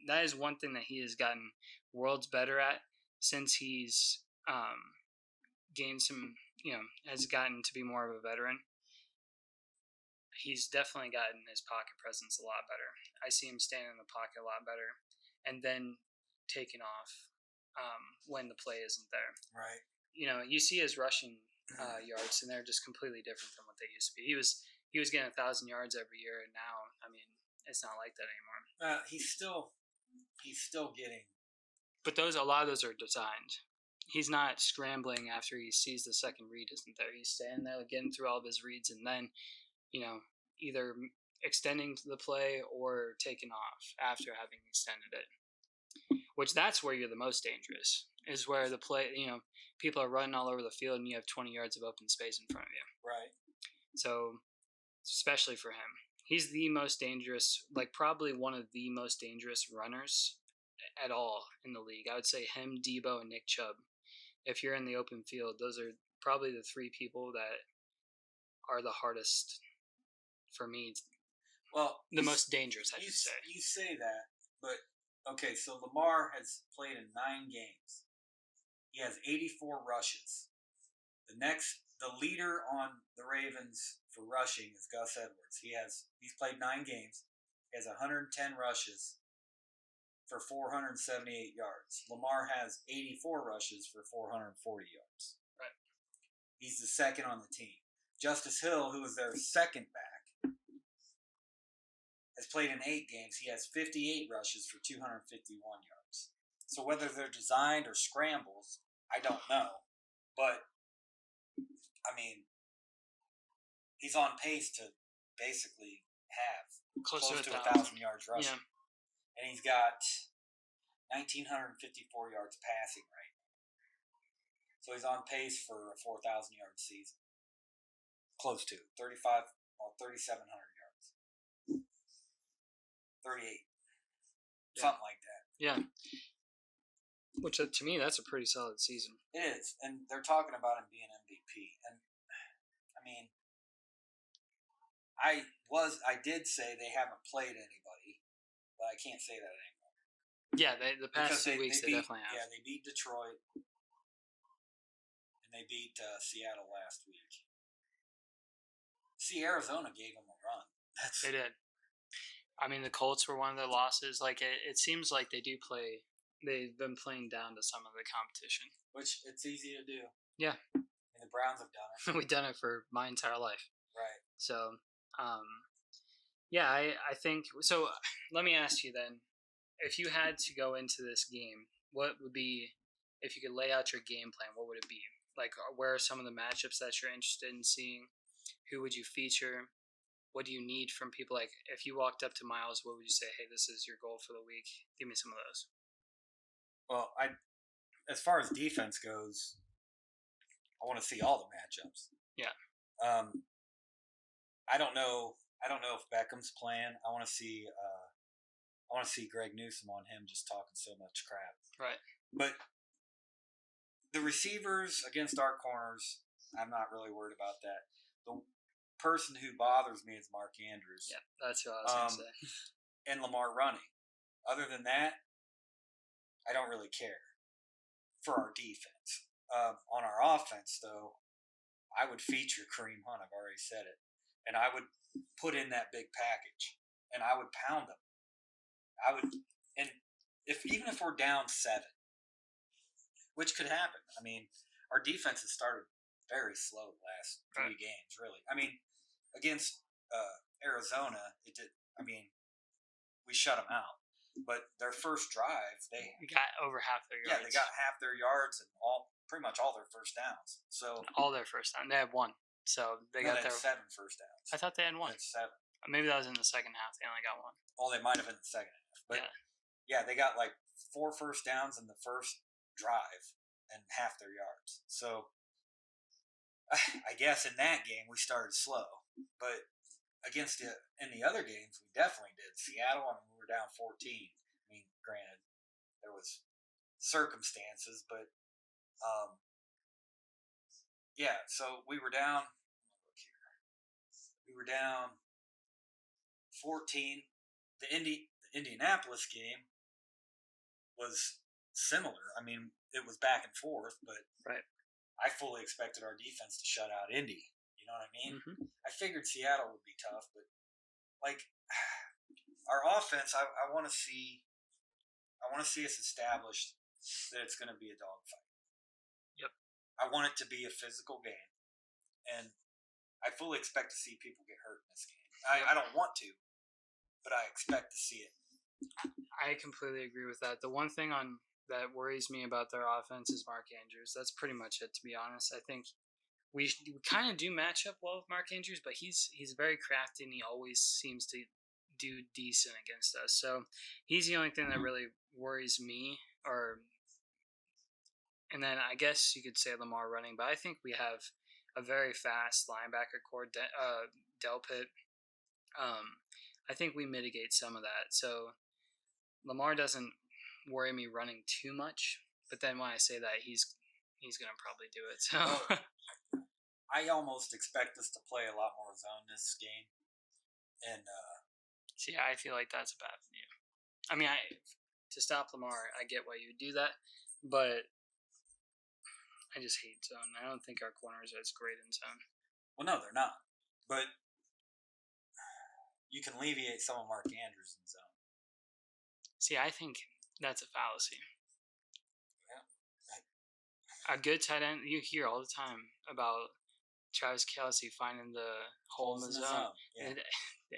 That is one thing that he has gotten worlds better at since he's gained some, has gotten to be more of a veteran. He's definitely gotten his pocket presence a lot better. I see him standing in the pocket a lot better, and then taking off when the play isn't there. Right. You see his rushing yards, and they're just completely different from what they used to be. He was getting 1,000 yards every year, and now, I mean, it's not like that anymore. He's still getting. But a lot of those are designed. He's not scrambling after he sees the second read isn't there. He's standing there getting through all of his reads, and then, either extending the play or taking off after having extended it. Which that's where you're the most dangerous, is where the play, people are running all over the field and you have 20 yards of open space in front of you. Right. So, especially for him, he's the most dangerous, like probably one of the most dangerous runners at all in the league. I would say him, Debo, and Nick Chubb. If you're in the open field, those are probably the three people that are the hardest for me. Well, the most dangerous, I should say. You say that, but okay, so Lamar has played in 9 games. He has 84 rushes. The leader on the Ravens for rushing is Gus Edwards. He's played 9 games. He has 110 rushes for 478 yards. Lamar has 84 rushes for 440 yards. Right. He's the second on the team. Justice Hill, who is their second back, has played in 8 games. He has 58 rushes for 251 yards. So whether they're designed or scrambles, I don't know. But, I mean, he's on pace to basically have close to 1,000 yards rushing. Yeah. And he's got 1,954 yards passing right now. So he's on pace for a 4,000-yard season. Close to 3,700 yards. 38. Yeah. Something like that. Yeah. Which, to me, that's a pretty solid season. It is. And they're talking about him being MVP. And, I mean, I did say they haven't played anybody, but I can't say that anymore. Yeah, the past 2 weeks they definitely have. Yeah, they beat Detroit, and they beat Seattle last week. See, Arizona gave them a run. They did. I mean, the Colts were one of their losses. Like, it seems like they do play. They've been playing down to some of the competition. Which, it's easy to do. Yeah. And the Browns have done it. We've done it for my entire life. Right. So, yeah, I think – so let me ask you then, if you had to go into this game, what would be – if you could lay out your game plan, what would it be? Like, where are some of the matchups that you're interested in seeing? Who would you feature? What do you need from people? Like, if you walked up to Miles, what would you say, hey, this is your goal for the week? Give me some of those. Well, as far as defense goes, I want to see all the matchups. Yeah. I don't know if Beckham's playing. I want to see Greg Newsome on him just talking so much crap. Right. But the receivers against our corners, I'm not really worried about that. The person who bothers me is Mark Andrews. Yeah, that's what I was going to say. And Lamar running. Other than that, I don't really care for our defense. On our offense, though, I would feature Kareem Hunt. I've already said it. And I would put in that big package. And I would pound them. Even if we're down 7, which could happen. I mean, our defense has started very slow the last 3 games, really. I mean, against Arizona, we shut them out. But their first drive, they got over half their yards. Yeah, they got half their yards and pretty much all their first downs. So all their first downs. They had 1. So they got their 7 first downs. I thought they had 1. They had 7. Maybe that was in the second half. They only got 1. Oh, they might have been the second half. But yeah, they got like 4 first downs in the first drive and half their yards. So I guess in that game we started slow. But in the other games, we definitely did. Seattle, we were down 14. I mean, granted, there was circumstances, but yeah. So we were down. Look here. We were down 14. The Indianapolis game was similar. I mean, it was back and forth, but I fully expected our defense to shut out Indy. You know what I mean? Mm-hmm. I figured Seattle would be tough, but like our offense, I want to see us established that it's going to be a dogfight. Yep. I want it to be a physical game. and I fully expect to see people get hurt in this game. I don't want to, but I expect to see it. I completely agree with that. The one thing that worries me about their offense is Mark Andrews. That's pretty much it, to be honest. I think we kind of do match up well with Mark Andrews, but he's very crafty and he always seems to do decent against us. So he's the only thing that really worries me. And then I guess you could say Lamar running, but I think we have a very fast linebacker core, Delpit. I think we mitigate some of that. So Lamar doesn't worry me running too much, but then when I say that, he's gonna probably do it. So I almost expect us to play a lot more zone this game, and see, I feel like that's bad for you. I mean, to stop Lamar, I get why you would do that, but I just hate zone. I don't think our corners are as great in zone. Well, no, they're not, but you can alleviate some of Mark Andrews in zone. See, I think that's a fallacy. Yeah. A good tight end, you hear all the time about Travis Kelce finding the hole in the zone. Yeah.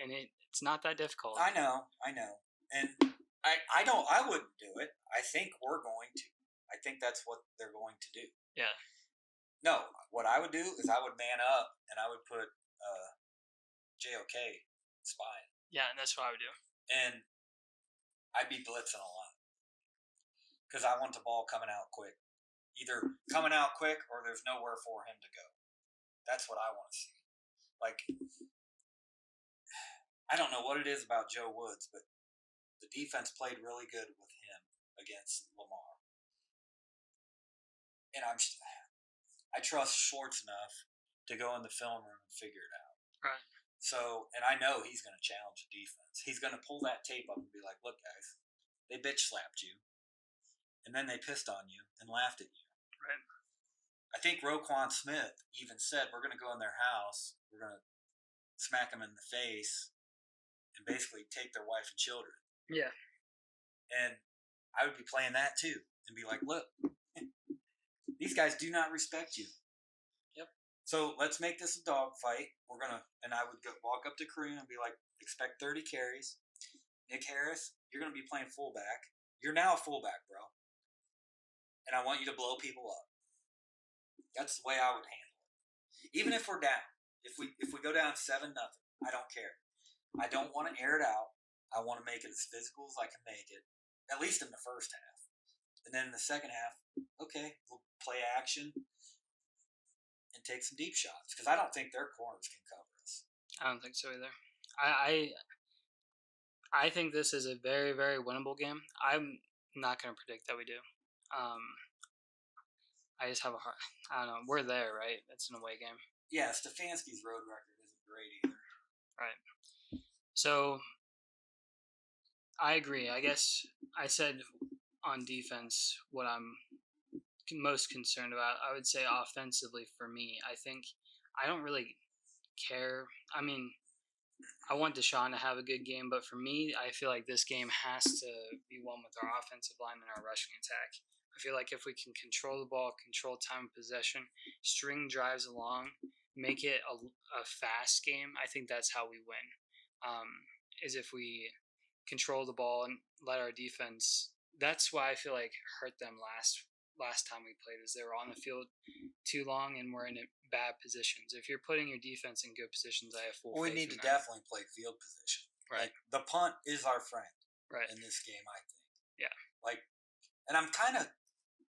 And it's not that difficult. I know. And I wouldn't do it. I think we're going to. I think that's what they're going to do. Yeah. No, what I would do is I would man up and I would put JOK spying. Yeah, that's what I would do. And I'd be blitzing a lot because I want the ball coming out quick. Either coming out quick or there's nowhere for him to go. That's what I want to see. Like, I don't know what it is about Joe Woods, but the defense played really good with him against Lamar. And I trust Schwartz enough to go in the film room and figure it out. Right. So, and I know he's going to challenge the defense. He's going to pull that tape up and be like, look, guys, they bitch slapped you. And then they pissed on you and laughed at you. Right. I think Roquan Smith even said, we're going to go in their house. We're going to smack them in the face and basically take their wife and children. Yeah. And I would be playing that too and be like, look, these guys do not respect you. Yep. So let's make this a dog fight. And I would walk up to Kareem and be like, expect 30 carries. Nick Harris, you're going to be playing fullback. You're now a fullback, bro. And I want you to blow people up. That's the way I would handle it. Even if we're down. If we go down 7-0, I don't care. I don't want to air it out. I want to make it as physical as I can make it, at least in the first half. And then in the second half, okay, we'll play action and take some deep shots because I don't think their corners can cover us. I don't think so either. I think this is a very, very winnable game. I'm not going to predict that we do. I just have I don't know. We're there, right? It's an away game. Yeah, Stefanski's road record isn't great either. Right. So, I agree. I guess I said on defense what I'm most concerned about. I would say offensively for me, I think I don't really care. I mean, I want Deshaun to have a good game, but for me, I feel like this game has to be won with our offensive line and our rushing attack. I feel like if we can control the ball, control time of possession, string drives along, make it a fast game, I think that's how we win. Is if we control the ball and let our defense. That's why I feel like hurt them last time we played, is they were on the field too long and we're in bad positions. If you're putting your defense in good positions, I have full faith. We need to definitely play field position. Right. Like, the punt is our friend. Right. In this game, I think. Yeah. Like, and I'm kind of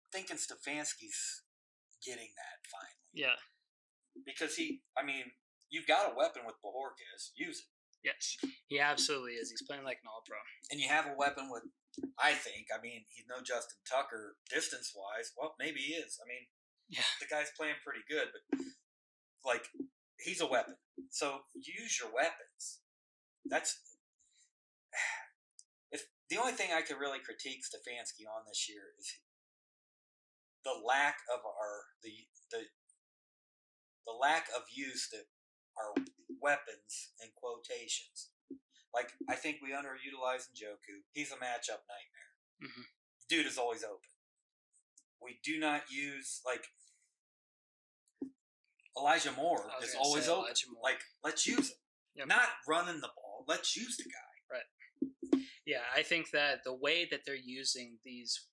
thinking Stefanski's getting that finally. Yeah. Because you've got a weapon with Bojorquez. Use it. Yes, he absolutely is. He's playing like an all-pro. And you have a weapon with, he's no Justin Tucker distance-wise. Well, maybe he is. Yeah, the guy's playing pretty good, but, like, he's a weapon. So use your weapons. If the only thing I could really critique Stefanski on this year is the lack of the lack of use that our weapons in quotations. Like, I think we underutilize Njoku. He's a matchup nightmare. Mm-hmm. Dude is always open. We do not use, Elijah Moore I was is gonna always say open. Elijah Moore. Like, let's use him. Yep. Not running the ball. Let's use the guy. Right. Yeah, I think that the way that they're using these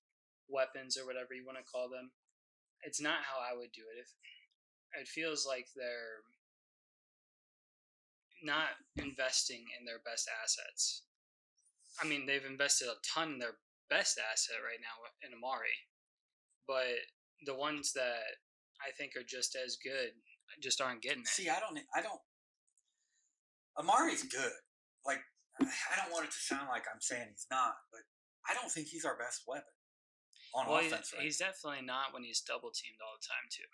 weapons or whatever you want to call them, it's not how I would do it. If it feels like they're not investing in their best assets. I mean, they've invested a ton in their best asset right now in Amari, but the ones that I think are just as good just aren't getting it. See, I don't. Amari's good. Like, I don't want it to sound like I'm saying he's not, but I don't think he's our best weapon on offense right he's now. definitely not when he's double teamed all the time too.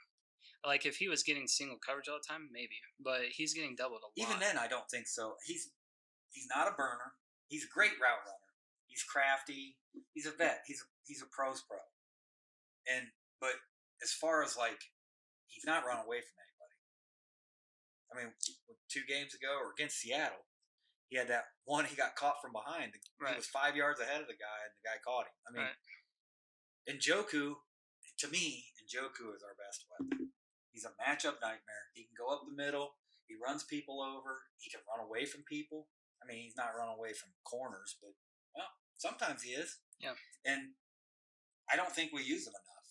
Like if he was getting single coverage all the time, maybe, but he's getting doubled a lot. Even then, I don't think so. He's not a burner. He's a great route runner. He's crafty. He's a vet. He's a pro's pro. But as far as like, he's not run away from anybody. I mean, 2 games ago or against Seattle, he had that one. He got caught from behind. He was 5 yards ahead of the guy, and the guy caught him. I mean, Njoku, to me, Njoku is our best weapon. He's a matchup nightmare. He can go up the middle. He runs people over. He can run away from people. I mean, he's not run away from corners, but well, sometimes he is. Yeah. And I don't think we use him enough.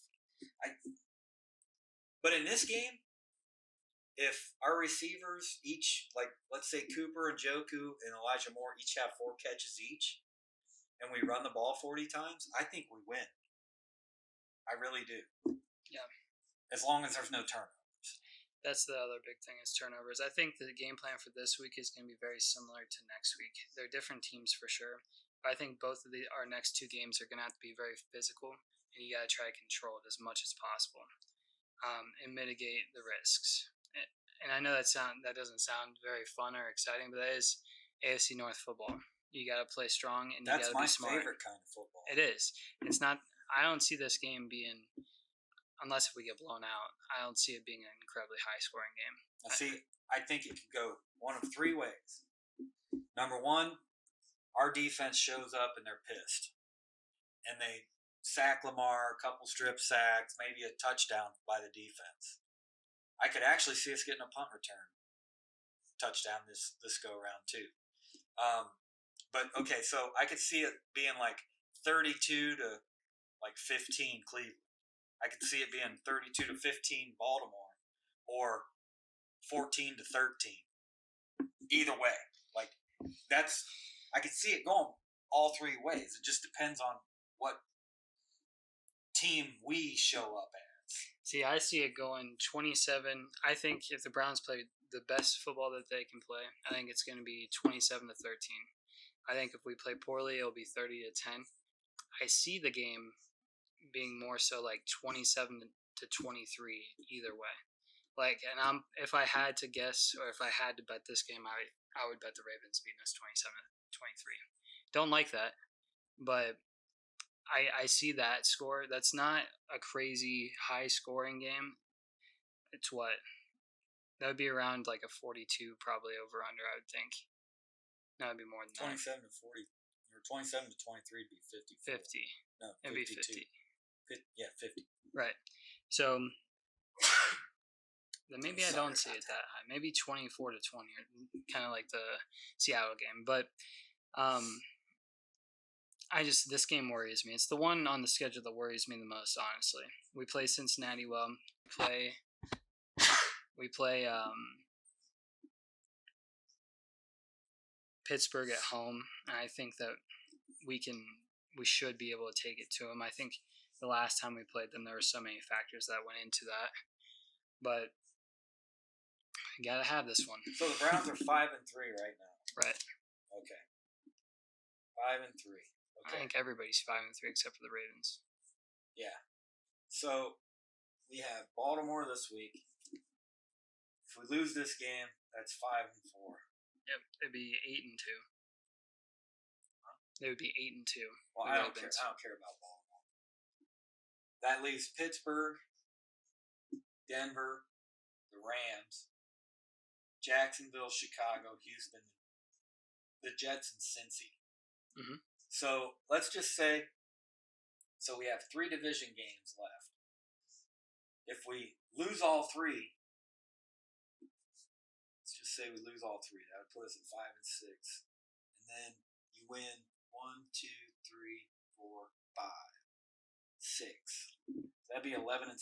But in this game, if our receivers each, like, let's say Cooper and Njoku and Elijah Moore each have 4 catches each, and we run the ball 40 times, I think we win. I really do. Yeah. As long as there's no turnovers. That's the other big thing is turnovers. I think the game plan for this week is going to be very similar to next week. They're different teams for sure. But I think both of our next 2 games are going to have to be very physical, and you got to try to control it as much as possible and mitigate the risks. And I know that doesn't sound very fun or exciting, but that is AFC North football. You got to play strong, and you got to be smart. That's my favorite kind of football. It is. It's not. I don't see this game being, unless if we get blown out, I don't see it being an incredibly high-scoring game. Now, see, I think it could go one of 3 ways. Number 1, our defense shows up and they're pissed, and they sack Lamar, a couple strip sacks, maybe a touchdown by the defense. I could actually see us getting a punt return touchdown this go around too. But okay, so I could see it being like 32 to like 15 Cleveland. I could see it being 32 to 15 Baltimore, or 14 to 13. Either way, like I could see it going all 3 ways. It just depends on what team we show up as. See, I see it going 27. I think if the Browns play the best football that they can play, I think it's going to be 27 to 13. I think if we play poorly, it'll be 30 to 10. I see the game being more so like 27 to 23 either way. Like, and if I had to guess or if I had to bet this game, I would bet the Ravens beating us 27 to 23. Don't like that, but I see that score. That's not a crazy high scoring game. It's what? That would be around like a 42 probably over under, I would think. No, it'd be more than 27 to 40. Or 27 to 23 would be 50. 50. No, 52. It'd be 50. Yeah, 50. Right. So then maybe I don't see it that high. Maybe 24 to 20, kind of like the Seattle game. But this game worries me. It's the one on the schedule that worries me the most, honestly. We play Cincinnati well. We play Pittsburgh at home, and I think that we should be able to take it to them. I think the last time we played them, there were so many factors that went into that, but you gotta have this one. So the Browns are 5-3 right now. Right. Okay. 5-3. Okay. I think everybody's 5-3 except for the Ravens. Yeah. So we have Baltimore this week. If we lose this game, that's 5-4. Yep, it'd be 8-2. They would be 8-2. Well, I don't care about Baltimore. That leaves Pittsburgh, Denver, the Rams, Jacksonville, Chicago, Houston, the Jets, and Cincy. Mm-hmm. So let's just say, we have 3 division games left. If we lose all 3, say we lose all three. That would put us at 5-6, and then you win 1, 2, 3, 4, 5, 6. That'd be 11-6.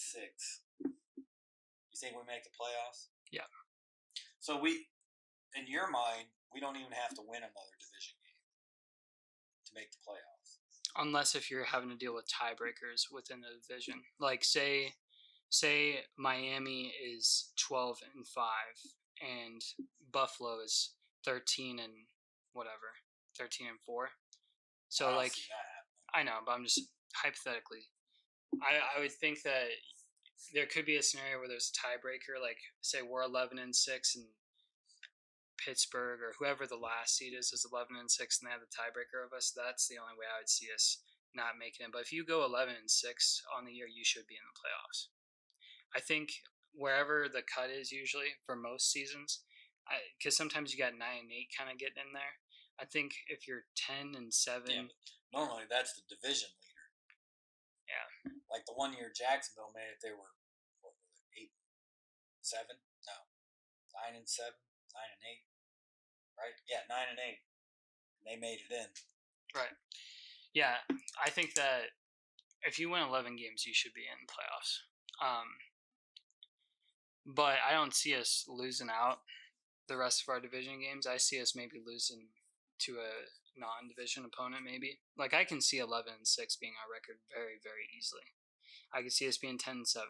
You think we make the playoffs? Yeah. So we, in your mind, we don't even have to win another division game to make the playoffs. Unless if you're having to deal with tiebreakers within the division, like say Miami is 12-5 and Buffalo is 13 and whatever, 13-4. So I like see that happening. I know, but I'm just hypothetically. I would think that there could be a scenario where there's a tiebreaker, like say we're 11-6 and Pittsburgh or whoever the last seed is 11-6 and they have the tiebreaker of us. That's the only way I would see us not making it. But if you go 11-6 on the year, you should be in the playoffs. I think wherever the cut is usually for most seasons, because sometimes you got 9-8 kind of getting in there. I think if you're 10-7, Yeah, but normally that's the division leader. Yeah. Like the 1 year Jacksonville made it, they were what was it, 8-7? No, 9-7, 9-8. Right? Yeah, 9-8. And they made it in. Right. Yeah, I think that if you win 11 games, you should be in the playoffs. But I don't see us losing out the rest of our division games. I see us maybe losing to a non-division opponent, maybe. Like I can see 11-6 being our record very, very easily. I could see us being 10-7.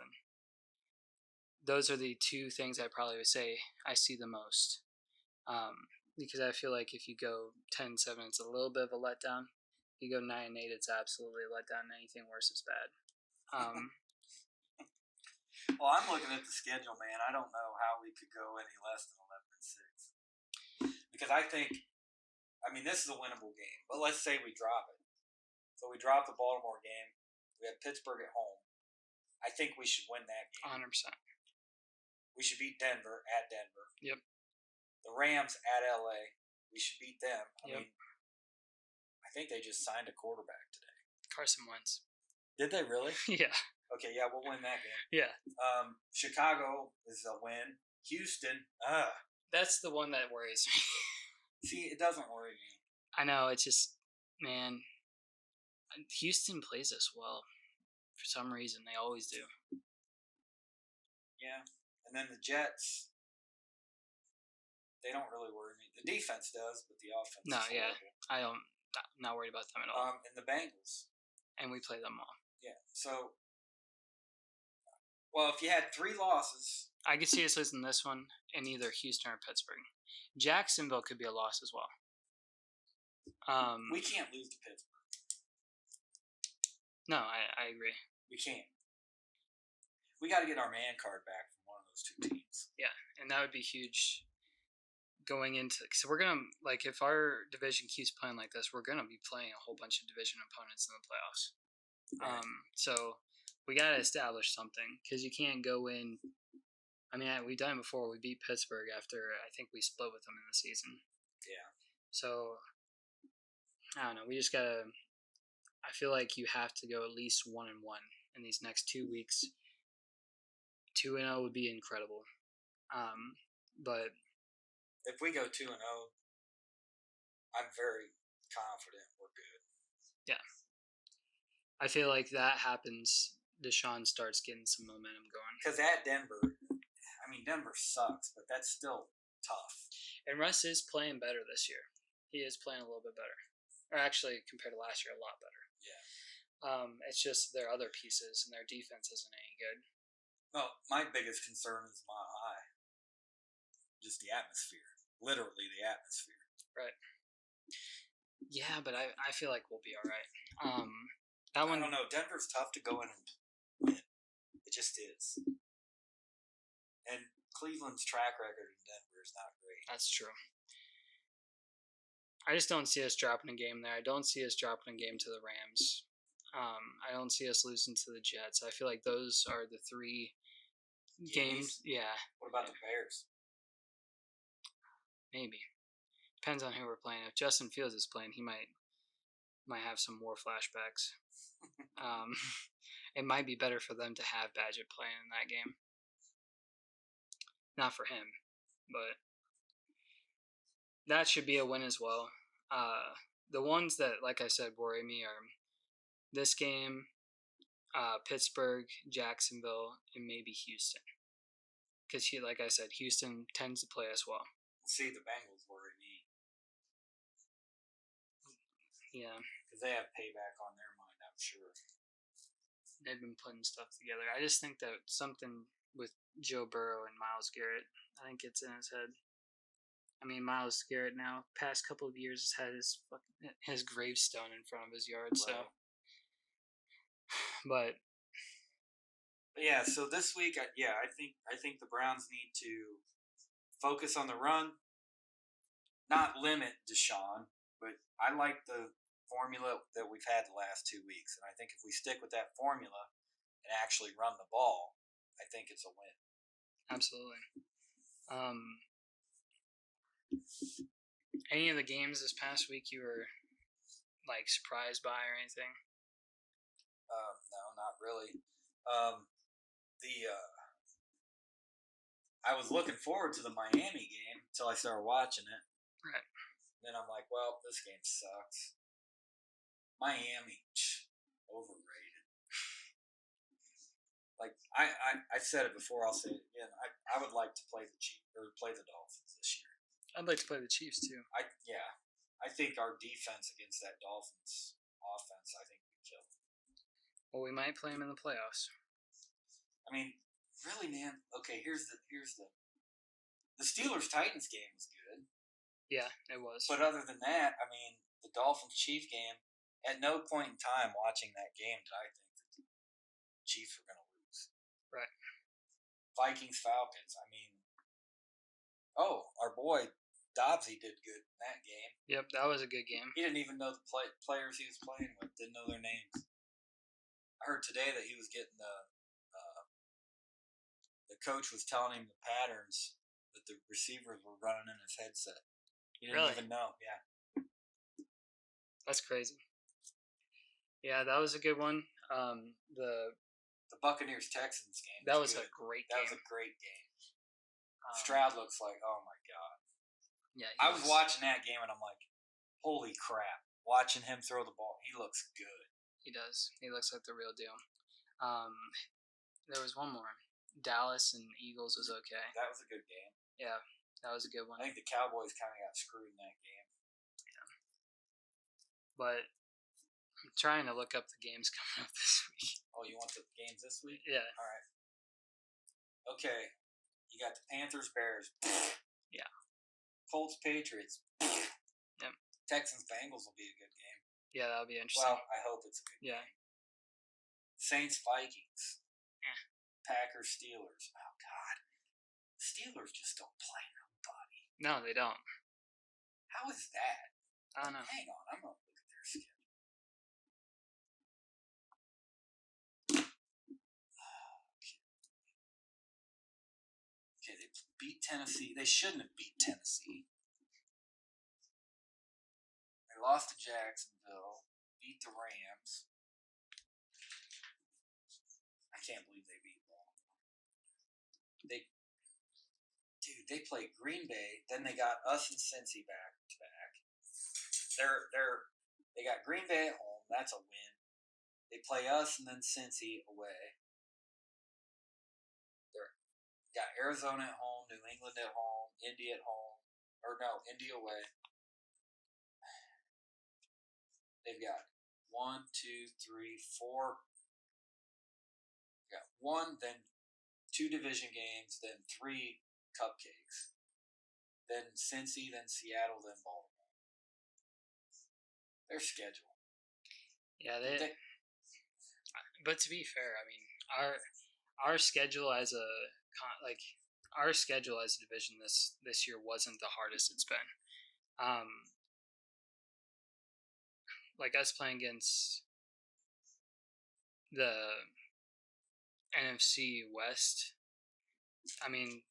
Those are the two things I probably would say I see the most. Because I feel like if you go 10-7, it's a little bit of a letdown. If you go 9-8, it's absolutely a letdown. Anything worse is bad. Well, I'm looking at the schedule, man. I don't know how we could go any less than 11-6. Because I think, this is a winnable game. But let's say we drop it. So we drop the Baltimore game. We have Pittsburgh at home. I think we should win that game. 100%. We should beat Denver at Denver. Yep. The Rams at LA. We should beat them. I think they just signed a quarterback today. Carson Wentz. Did they really? Yeah. Okay, yeah, we'll win that game. Yeah. Chicago is a win. Houston, That's the one that worries me. See, it doesn't worry me. I know, it's just, man, Houston plays us well. For some reason, they always do. Yeah. And then the Jets, they don't really worry me. The defense does, but the offense No, is yeah. horrible. I'm not worried about them at all. And the Bengals. And we play them all. Yeah. So, well, if you had 3 losses. I could see us losing this one in either Houston or Pittsburgh. Jacksonville could be a loss as well. We can't lose to Pittsburgh. No, I agree. We can't. We got to get our man card back from one of those 2 teams. Yeah, and that would be huge going into – because we're going to – like, if our division keeps playing like this, we're going to be playing a whole bunch of division opponents in the playoffs. Right. So we got to establish something because you can't go in – we've done it before. We beat Pittsburgh after I think we split with them in the season. Yeah. So, I don't know. We just got to – I feel like you have to go at least 1-1 in these next 2 weeks. 2-0 would be incredible. But if we go 2-0, I'm very confident we're good. Yeah. I feel like that happens. Deshaun starts getting some momentum going. Because at Denver, Denver sucks, but that's still tough. And Russ is playing better this year. He is playing a little bit better. Or actually, compared to last year, a lot better. Yeah. It's just their other pieces, and their defense isn't any good. Well, my biggest concern is my eye. Just the atmosphere. Literally the atmosphere. Right. Yeah, but I feel like we'll be all right. I don't know. Denver's tough to go in and win. It just is. And Cleveland's track record in Denver is not great. That's true. I just don't see us dropping a game there. I don't see us dropping a game to the Rams. I don't see us losing to the Jets. I feel like those are the 3 games. Yeah. What about the Bears? Maybe. Depends on who we're playing. If Justin Fields is playing, he might have some more flashbacks. It might be better for them to have Badgett playing in that game. Not for him, but that should be a win as well. The ones that, like I said, worry me are this game, Pittsburgh, Jacksonville, and maybe Houston. Because, like I said, Houston tends to play us well. See, the Bengals worry me. Yeah. Because they have payback on their mind, I'm sure. They've been putting stuff together. I just think that something with Joe Burrow and Myles Garrett, I think it's in his head. I mean, Myles Garrett now, past couple of years, has had his gravestone in front of his yard. Right. So, but yeah. So this week, I think the Browns need to focus on the run, not limit Deshaun. But I like the formula that we've had the last 2 weeks, and I think if we stick with that formula and actually run the ball, I think it's a win. Absolutely. Any of the games this past week you were like surprised by or anything? No, not really. I was looking forward to the Miami game until I started watching it. Right. Then I'm like, well, this game sucks. Miami, overrated. Like I said it before, I'll say it again. I would like to play the Chiefs or play the Dolphins this year. I'd like to play the Chiefs too. I think our defense against that Dolphins offense, I think we kill them. Well, we might play them in the playoffs. I mean, really, man. Okay, here's the Steelers Titans game was good. Yeah, it was. But other than that, I mean, the Dolphins Chiefs game. At no point in time watching that game did I think that the Chiefs were going to lose. Right. Vikings Falcons. I mean, our boy Dobbsy did good in that game. Yep, that was a good game. He didn't even know the players he was playing with. Didn't know their names. I heard today that he was getting the coach was telling him the patterns that the receivers were running in his headset. He didn't even know. Yeah. That's crazy. Yeah, that was a good one. The Buccaneers Texans game. That was a great game. That was a great game. Stroud looks like, oh my god. Yeah. I was watching that game and I'm like, holy crap. Watching him throw the ball, he looks good. He does. He looks like the real deal. There was one more. Dallas and Eagles was okay. That was a good game. Yeah, that was a good one. I think the Cowboys kind of got screwed in that game. Yeah. But I'm trying to look up the games coming up this week. Oh, you want the games this week? Yeah. All right. Okay. You got the Panthers, Bears. Yeah. Colts, Patriots. Yep. Texans, Bengals will be a good game. Yeah, that'll be interesting. Well, I hope it's a good game. Yeah. Saints, Vikings. Yeah. Packers, Steelers. Oh, God. Steelers just don't play nobody. No, they don't. How is that? I don't know. Hang on. I'm going to look at their schedule. Okay, they beat Tennessee. They shouldn't have beat Tennessee. They lost to Jacksonville. Beat the Rams. I can't believe they beat Baltimore. They played Green Bay. Then they got us and Cincy back to back. They got Green Bay at home. That's a win. They play us and then Cincy away. They got Arizona at home, New England at home, Indy at home, Indy away. They've got 1, 2, 3, 4. Got 1, then 2 division games, then 3 cupcakes, then Cincy, then Seattle, then Baltimore. Their schedule. Yeah, but to be fair, I mean, our schedule as a division this year wasn't the hardest it's been. Like us playing against the NFC West. I mean,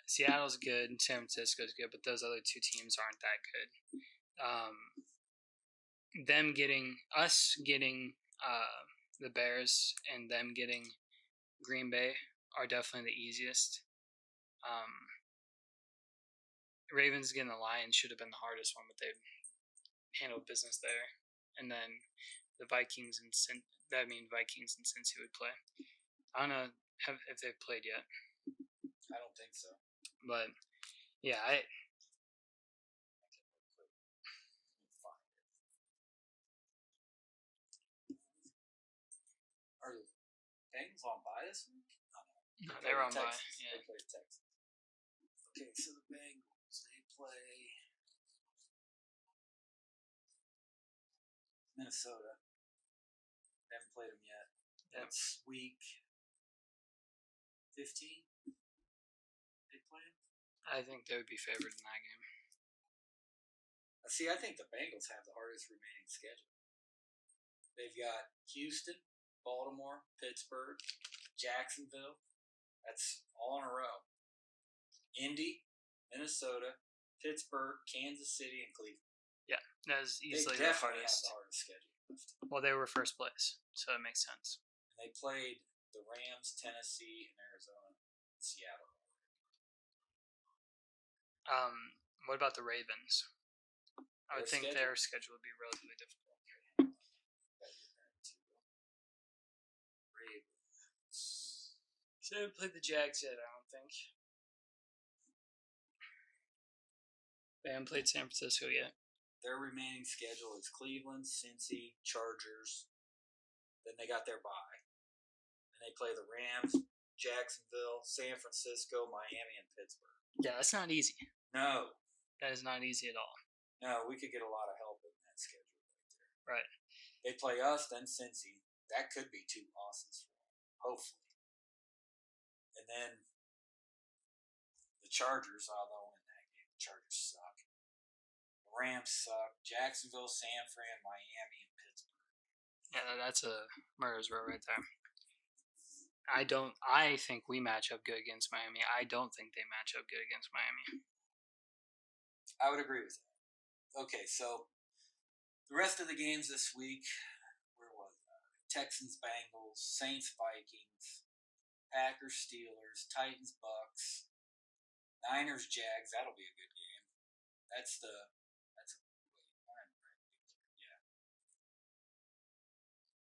Seattle's good, San Francisco's good, but those other 2 teams aren't that good. Us getting the Bears and them getting Green Bay are definitely the easiest. Ravens getting the Lions should have been the hardest one, but they handled business there. And then the Vikings and Vikings and Cincy would play. I don't know if they've played yet. I don't think so. But yeah, Are the Bengals on bye this week? no, they were on bye. Yeah. Yeah. They played Texans. Okay, so the Bengals, they play Minnesota. They haven't played them yet. That's week 15. They play them. I think they would be favored in that game. See, I think the Bengals have the hardest remaining schedule. They've got Houston, Baltimore, Pittsburgh, Jacksonville. That's all in a row. Indy, Minnesota, Pittsburgh, Kansas City, and Cleveland. Yeah, that is easily they the definitely hardest. have the hardest schedule. Well, they were first place, so it makes sense. And they played the Rams, Tennessee, and Arizona, and Seattle. What about the Ravens? I would think their schedule would be relatively difficult. Ravens. So they haven't played the Jags yet, I don't think. They haven't played San Francisco yet. Their remaining schedule is Cleveland, Cincy, Chargers. Then they got their bye. And they play the Rams, Jacksonville, San Francisco, Miami, and Pittsburgh. Yeah, that's not easy. No. That is not easy at all. No, we could get a lot of help in that schedule right there. Right. They play us, then Cincy. That could be 2 losses for them, hopefully. And then the Chargers, they'll win that game. The Chargers suck. The Rams suck. Jacksonville, San Fran, Miami, and Pittsburgh. Yeah, that's a murderer's row right there. I think we match up good against Miami. I don't think they match up good against Miami. I would agree with that. Okay, so the rest of the games this week, where was that? Texans, Bengals, Saints, Vikings, Packers, Steelers, Titans, Bucks, Niners, Jags. That'll be a good game.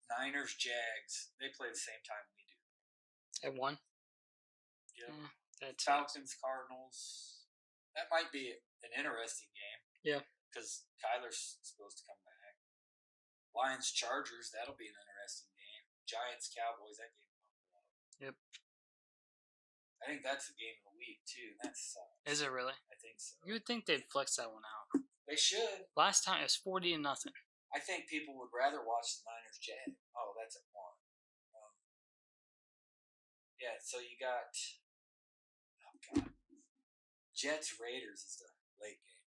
Niners, Jags. They play the same time we do. At 1? Yep. That's Falcons, Cardinals. That might be an interesting game. Yeah. Because Kyler's supposed to come back. Lions, Chargers. That'll be an interesting game. Giants, Cowboys. That game will come up. Yep. I think that's the game of the week, too. That's Is it really? I think so. You would think they'd flex that one out. They should. Last time it was 40-0. I think people would rather watch the Niners Jag. Oh, that's at 1. Yeah, so you got Jets Raiders is the late game.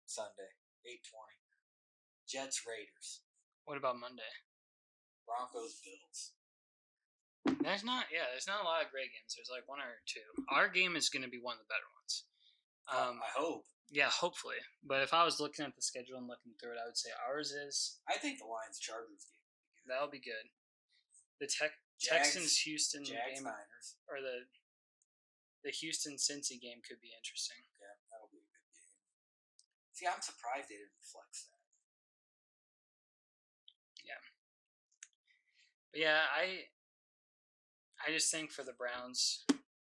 Sunday, 8:20. Jets Raiders. What about Monday? Broncos Bills. There's not a lot of great games. There's like 1 or 2. Our game is going to be one of the better ones. I hope. Yeah, hopefully. But if I was looking at the schedule and looking through it, I would say ours is. I think the Lions Chargers game. That'll be good. The Texans Houston Jags, game Niners. or the Houston Cincy game could be interesting. Yeah, that'll be a good game. See, I'm surprised they didn't flex that. Yeah. But yeah, I just think for the Browns,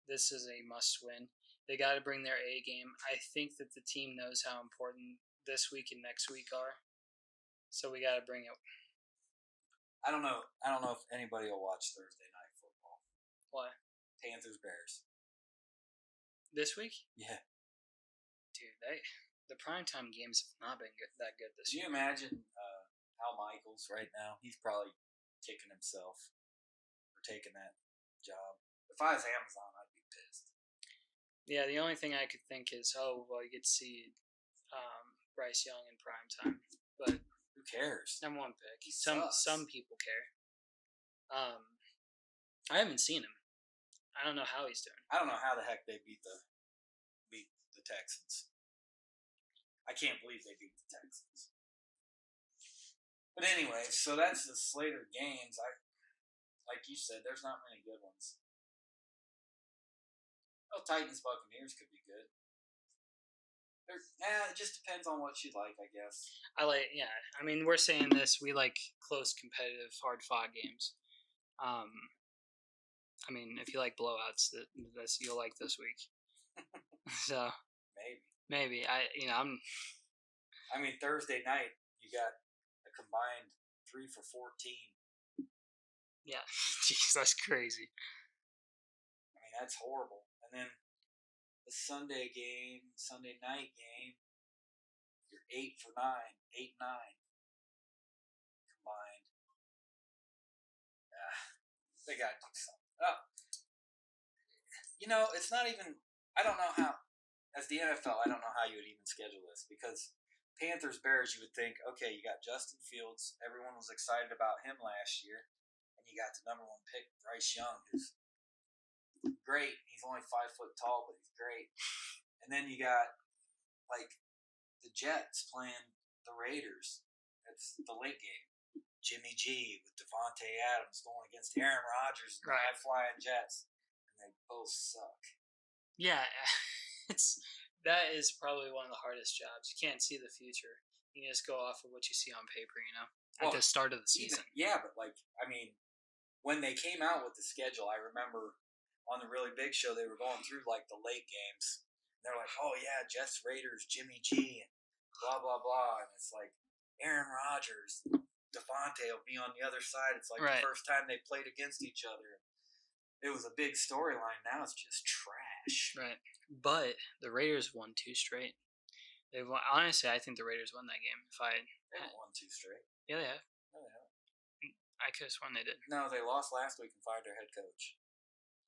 this is a must win. They got to bring their A game. I think that the team knows how important this week and next week are, so we got to bring it. I don't know if anybody will watch Thursday Night Football. Why? Panthers Bears. This week? Yeah. Dude, the primetime games have not been that good this year. Can you imagine Al Michaels right now? He's probably kicking himself for taking that job. If I was Amazon, I'd be pissed. Yeah, the only thing I could think is, you get to see Bryce Young in primetime, but who cares? Number 1 pick. Some people care. I haven't seen him. I don't know how he's doing. I don't know how the heck they beat the Texans. I can't believe they beat the Texans. But anyway, so that's the slate of games. Like you said, there's not many good ones. Well, Titans Buccaneers could be good. It just depends on what you like, I guess. I mean, we're saying this. We like close, competitive, hard-fought games. I mean, if you like blowouts, that's you'll like this week. So maybe I mean, Thursday night you got a combined 3 for 14. Yeah, jeez, that's crazy. I mean, that's horrible. And then the Sunday night game, you're 8 for 9, 8-9 combined. They got to do something. Oh, it's not even. I don't know how. As the NFL, I don't know how you would even schedule this because Panthers Bears, you would think, okay, you got Justin Fields. Everyone was excited about him last year, and you got the number 1 pick, Bryce Young, who's great. He's only 5 foot tall, but he's great. And then you got like the Jets playing the Raiders. It's the late game. Jimmy G with Devontae Adams going against Aaron Rodgers and the high-flying Jets, and they both suck. Yeah, that is probably one of the hardest jobs. You can't see the future. You just go off of what you see on paper, at the start of the season. But when they came out with the schedule, I remember on the Really Big Show they were going through like the late games. They're like, oh yeah, Jets, Raiders, Jimmy G, and blah blah blah, and it's like Aaron Rodgers, Devontae will be on the other side. It's like the first time they played against each other. It was a big storyline. Now it's just trash. Right. But the Raiders won 2 straight. They've won, honestly, I think the Raiders won that game. They haven't won 2 straight. Yeah, they have. No, they haven't. I could have sworn they did. No, they lost last week and fired their head coach.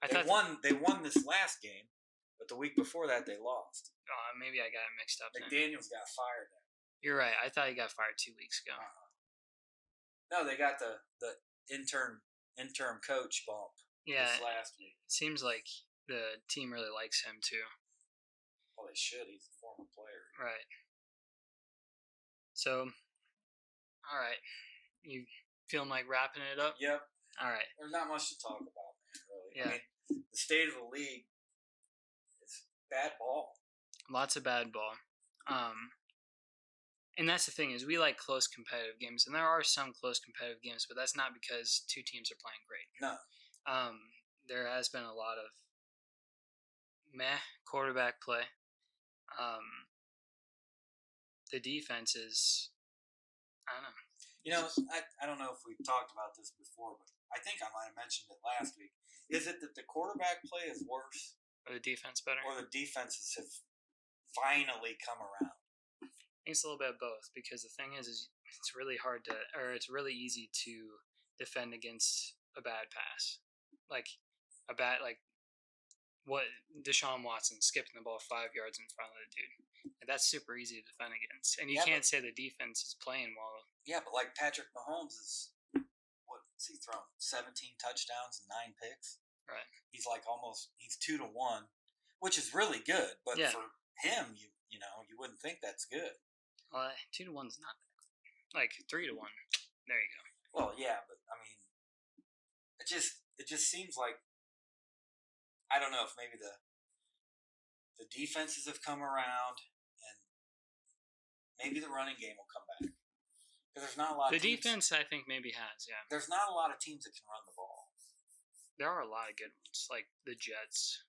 They won this last game, but the week before that they lost. Maybe I got it mixed up. McDaniels got fired. You're right. I thought he got fired 2 weeks ago. No, they got the interim coach bump. Yeah, this last week. It seems like the team really likes him too. Well, they should. He's a former player. Right. So, all right. You feeling like wrapping it up? Yep. All right. There's not much to talk about, man, really. Yeah. I mean, the state of the league, it's bad ball. Lots of bad ball. And that's the thing is we like close competitive games, and there are some close competitive games, but that's not because 2 teams are playing great. No. There has been a lot of meh quarterback play. The defense is, I don't know. I don't know if we've talked about this before, but I think I might have mentioned it last week. Is it that the quarterback play is worse? Or the defense better? Or the defenses have finally come around? I think it's a little bit of both, because the thing is it's really easy to defend against a bad pass. Like what Deshaun Watson skipping the ball 5 yards in front of the dude. And that's super easy to defend against. And you can't say the defense is playing well. Yeah, but like Patrick Mahomes what's he thrown? 17 touchdowns and 9 picks? Right. He's like he's 2 to 1, which is really good. But for him, you wouldn't think that's good. 2 to 1's not that good. Like 3 to 1. There you go. Well, yeah, but I mean, it just seems like, I don't know if maybe the defenses have come around and maybe the running game will come back. Because there's not a lot of teams. Defense, I think, maybe has, yeah. There's not a lot of teams that can run the ball. There are a lot of good ones, like the Jets,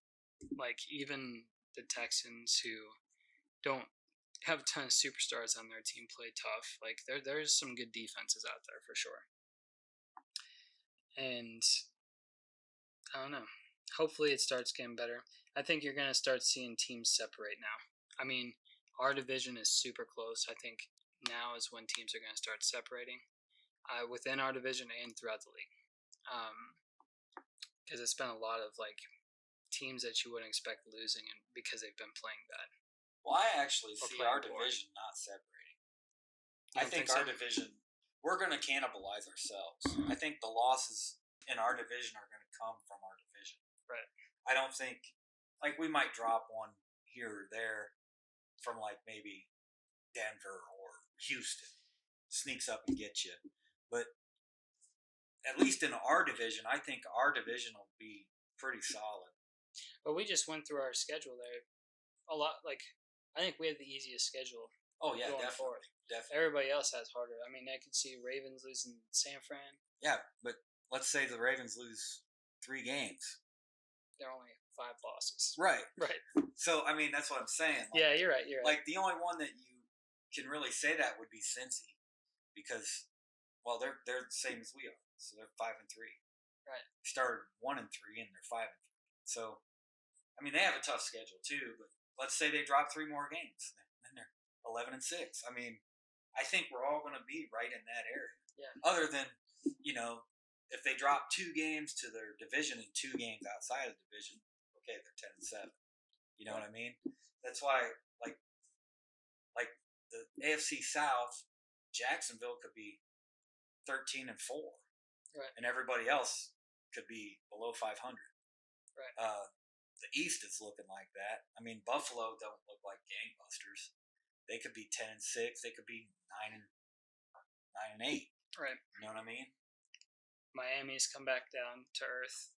like even the Texans, who don't have a ton of superstars on their team, play tough. Like there's some good defenses out there for sure. And I don't know. Hopefully it starts getting better. I think you're going to start seeing teams separate now. I mean, our division is super close. I think now is when teams are going to start separating within our division and throughout the league. Because it's been a lot of like teams that you wouldn't expect losing because they've been playing bad. Well, I actually see our division not separating. I think our division, we're going to cannibalize ourselves. I think the losses in our division are going to come from our division. Right. I don't think, like, we might drop one here or there from, like, maybe Denver or Houston. Sneaks up and gets you. But at least in our division, I think our division will be pretty solid. But we just went through our schedule there. A lot, like, I think we have the easiest schedule. Oh yeah, going definitely, forward. definitely. Everybody else has harder. I mean, I could see Ravens losing San Fran. Yeah, but let's say the Ravens lose 3 games. They're only 5 losses. Right. Right. So I mean, that's what I'm saying. Like, Yeah, you're right. You're right. Like the only one that you can really say that would be Cincy, because well, they're the same as we are, so they're 5-3. Right. Started 1-3 and they're 5-3. So I mean, they have a tough schedule too. But let's say they drop 3 more games, then they're 11-6. I mean, I think we're all going to be right in that area. Yeah. Other than, if they drop 2 games to their division and 2 games outside of the division, okay, they're 10-7. You know what I mean? That's why, like the AFC South, Jacksonville could be 13-4, right, and everybody else could be below 500. Right. The East is looking like that. I mean, Buffalo don't look like gangbusters. They could be 10-6. They could be 9-8. Right. You know what I mean? Miami's come back down to earth.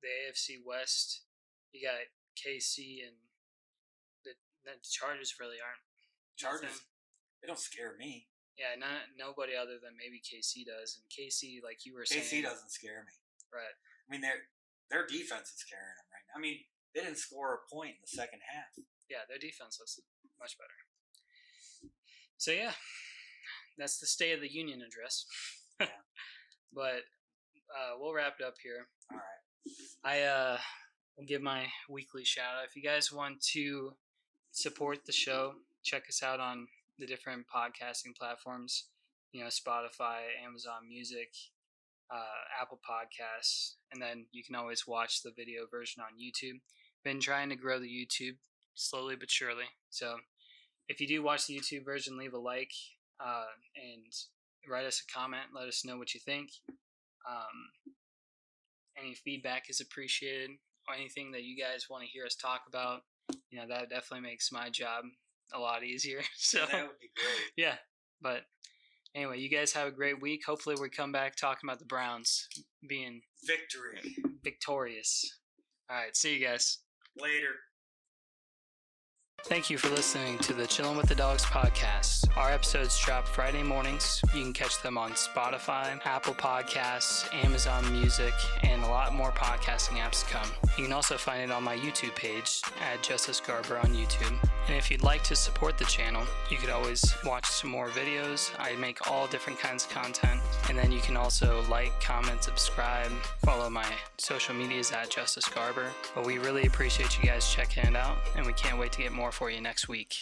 The AFC West, you got KC, and the Chargers really aren't. Chargers, nothing. They don't scare me. Yeah, nobody other than maybe KC does. And KC, like you were saying, KC doesn't scare me. Right. I mean, their defense is scaring them right now. I mean, they didn't score a point in the second half. Yeah, their defense looks much better. So yeah, that's the State of the Union address. Yeah. But we'll wrap it up here. All right. I will give my weekly shout out. If you guys want to support the show, check us out on the different podcasting platforms. Spotify, Amazon Music, Apple Podcasts, and then you can always watch the video version on YouTube. Been trying to grow the YouTube slowly but surely. So if you do watch the YouTube version, leave a like and write us a comment. Let us know what you think. Any feedback is appreciated, or anything that you guys want to hear us talk about. That definitely makes my job a lot easier. So that would be great. Yeah, but anyway, you guys have a great week. Hopefully we come back talking about the Browns being victorious. All right, see you guys later. Thank you for listening to the Chillin' with the Dogs podcast. Our episodes drop Friday mornings. You can catch them on Spotify, Apple Podcasts, Amazon Music, and a lot more podcasting apps to come. You can also find it on my YouTube page at Justice Garber on YouTube. And if you'd like to support the channel, you could always watch some more videos. I make all different kinds of content. And then you can also like, comment, subscribe, follow my social medias at Justice Garber. But we really appreciate you guys checking it out, and we can't wait to get more for you next week.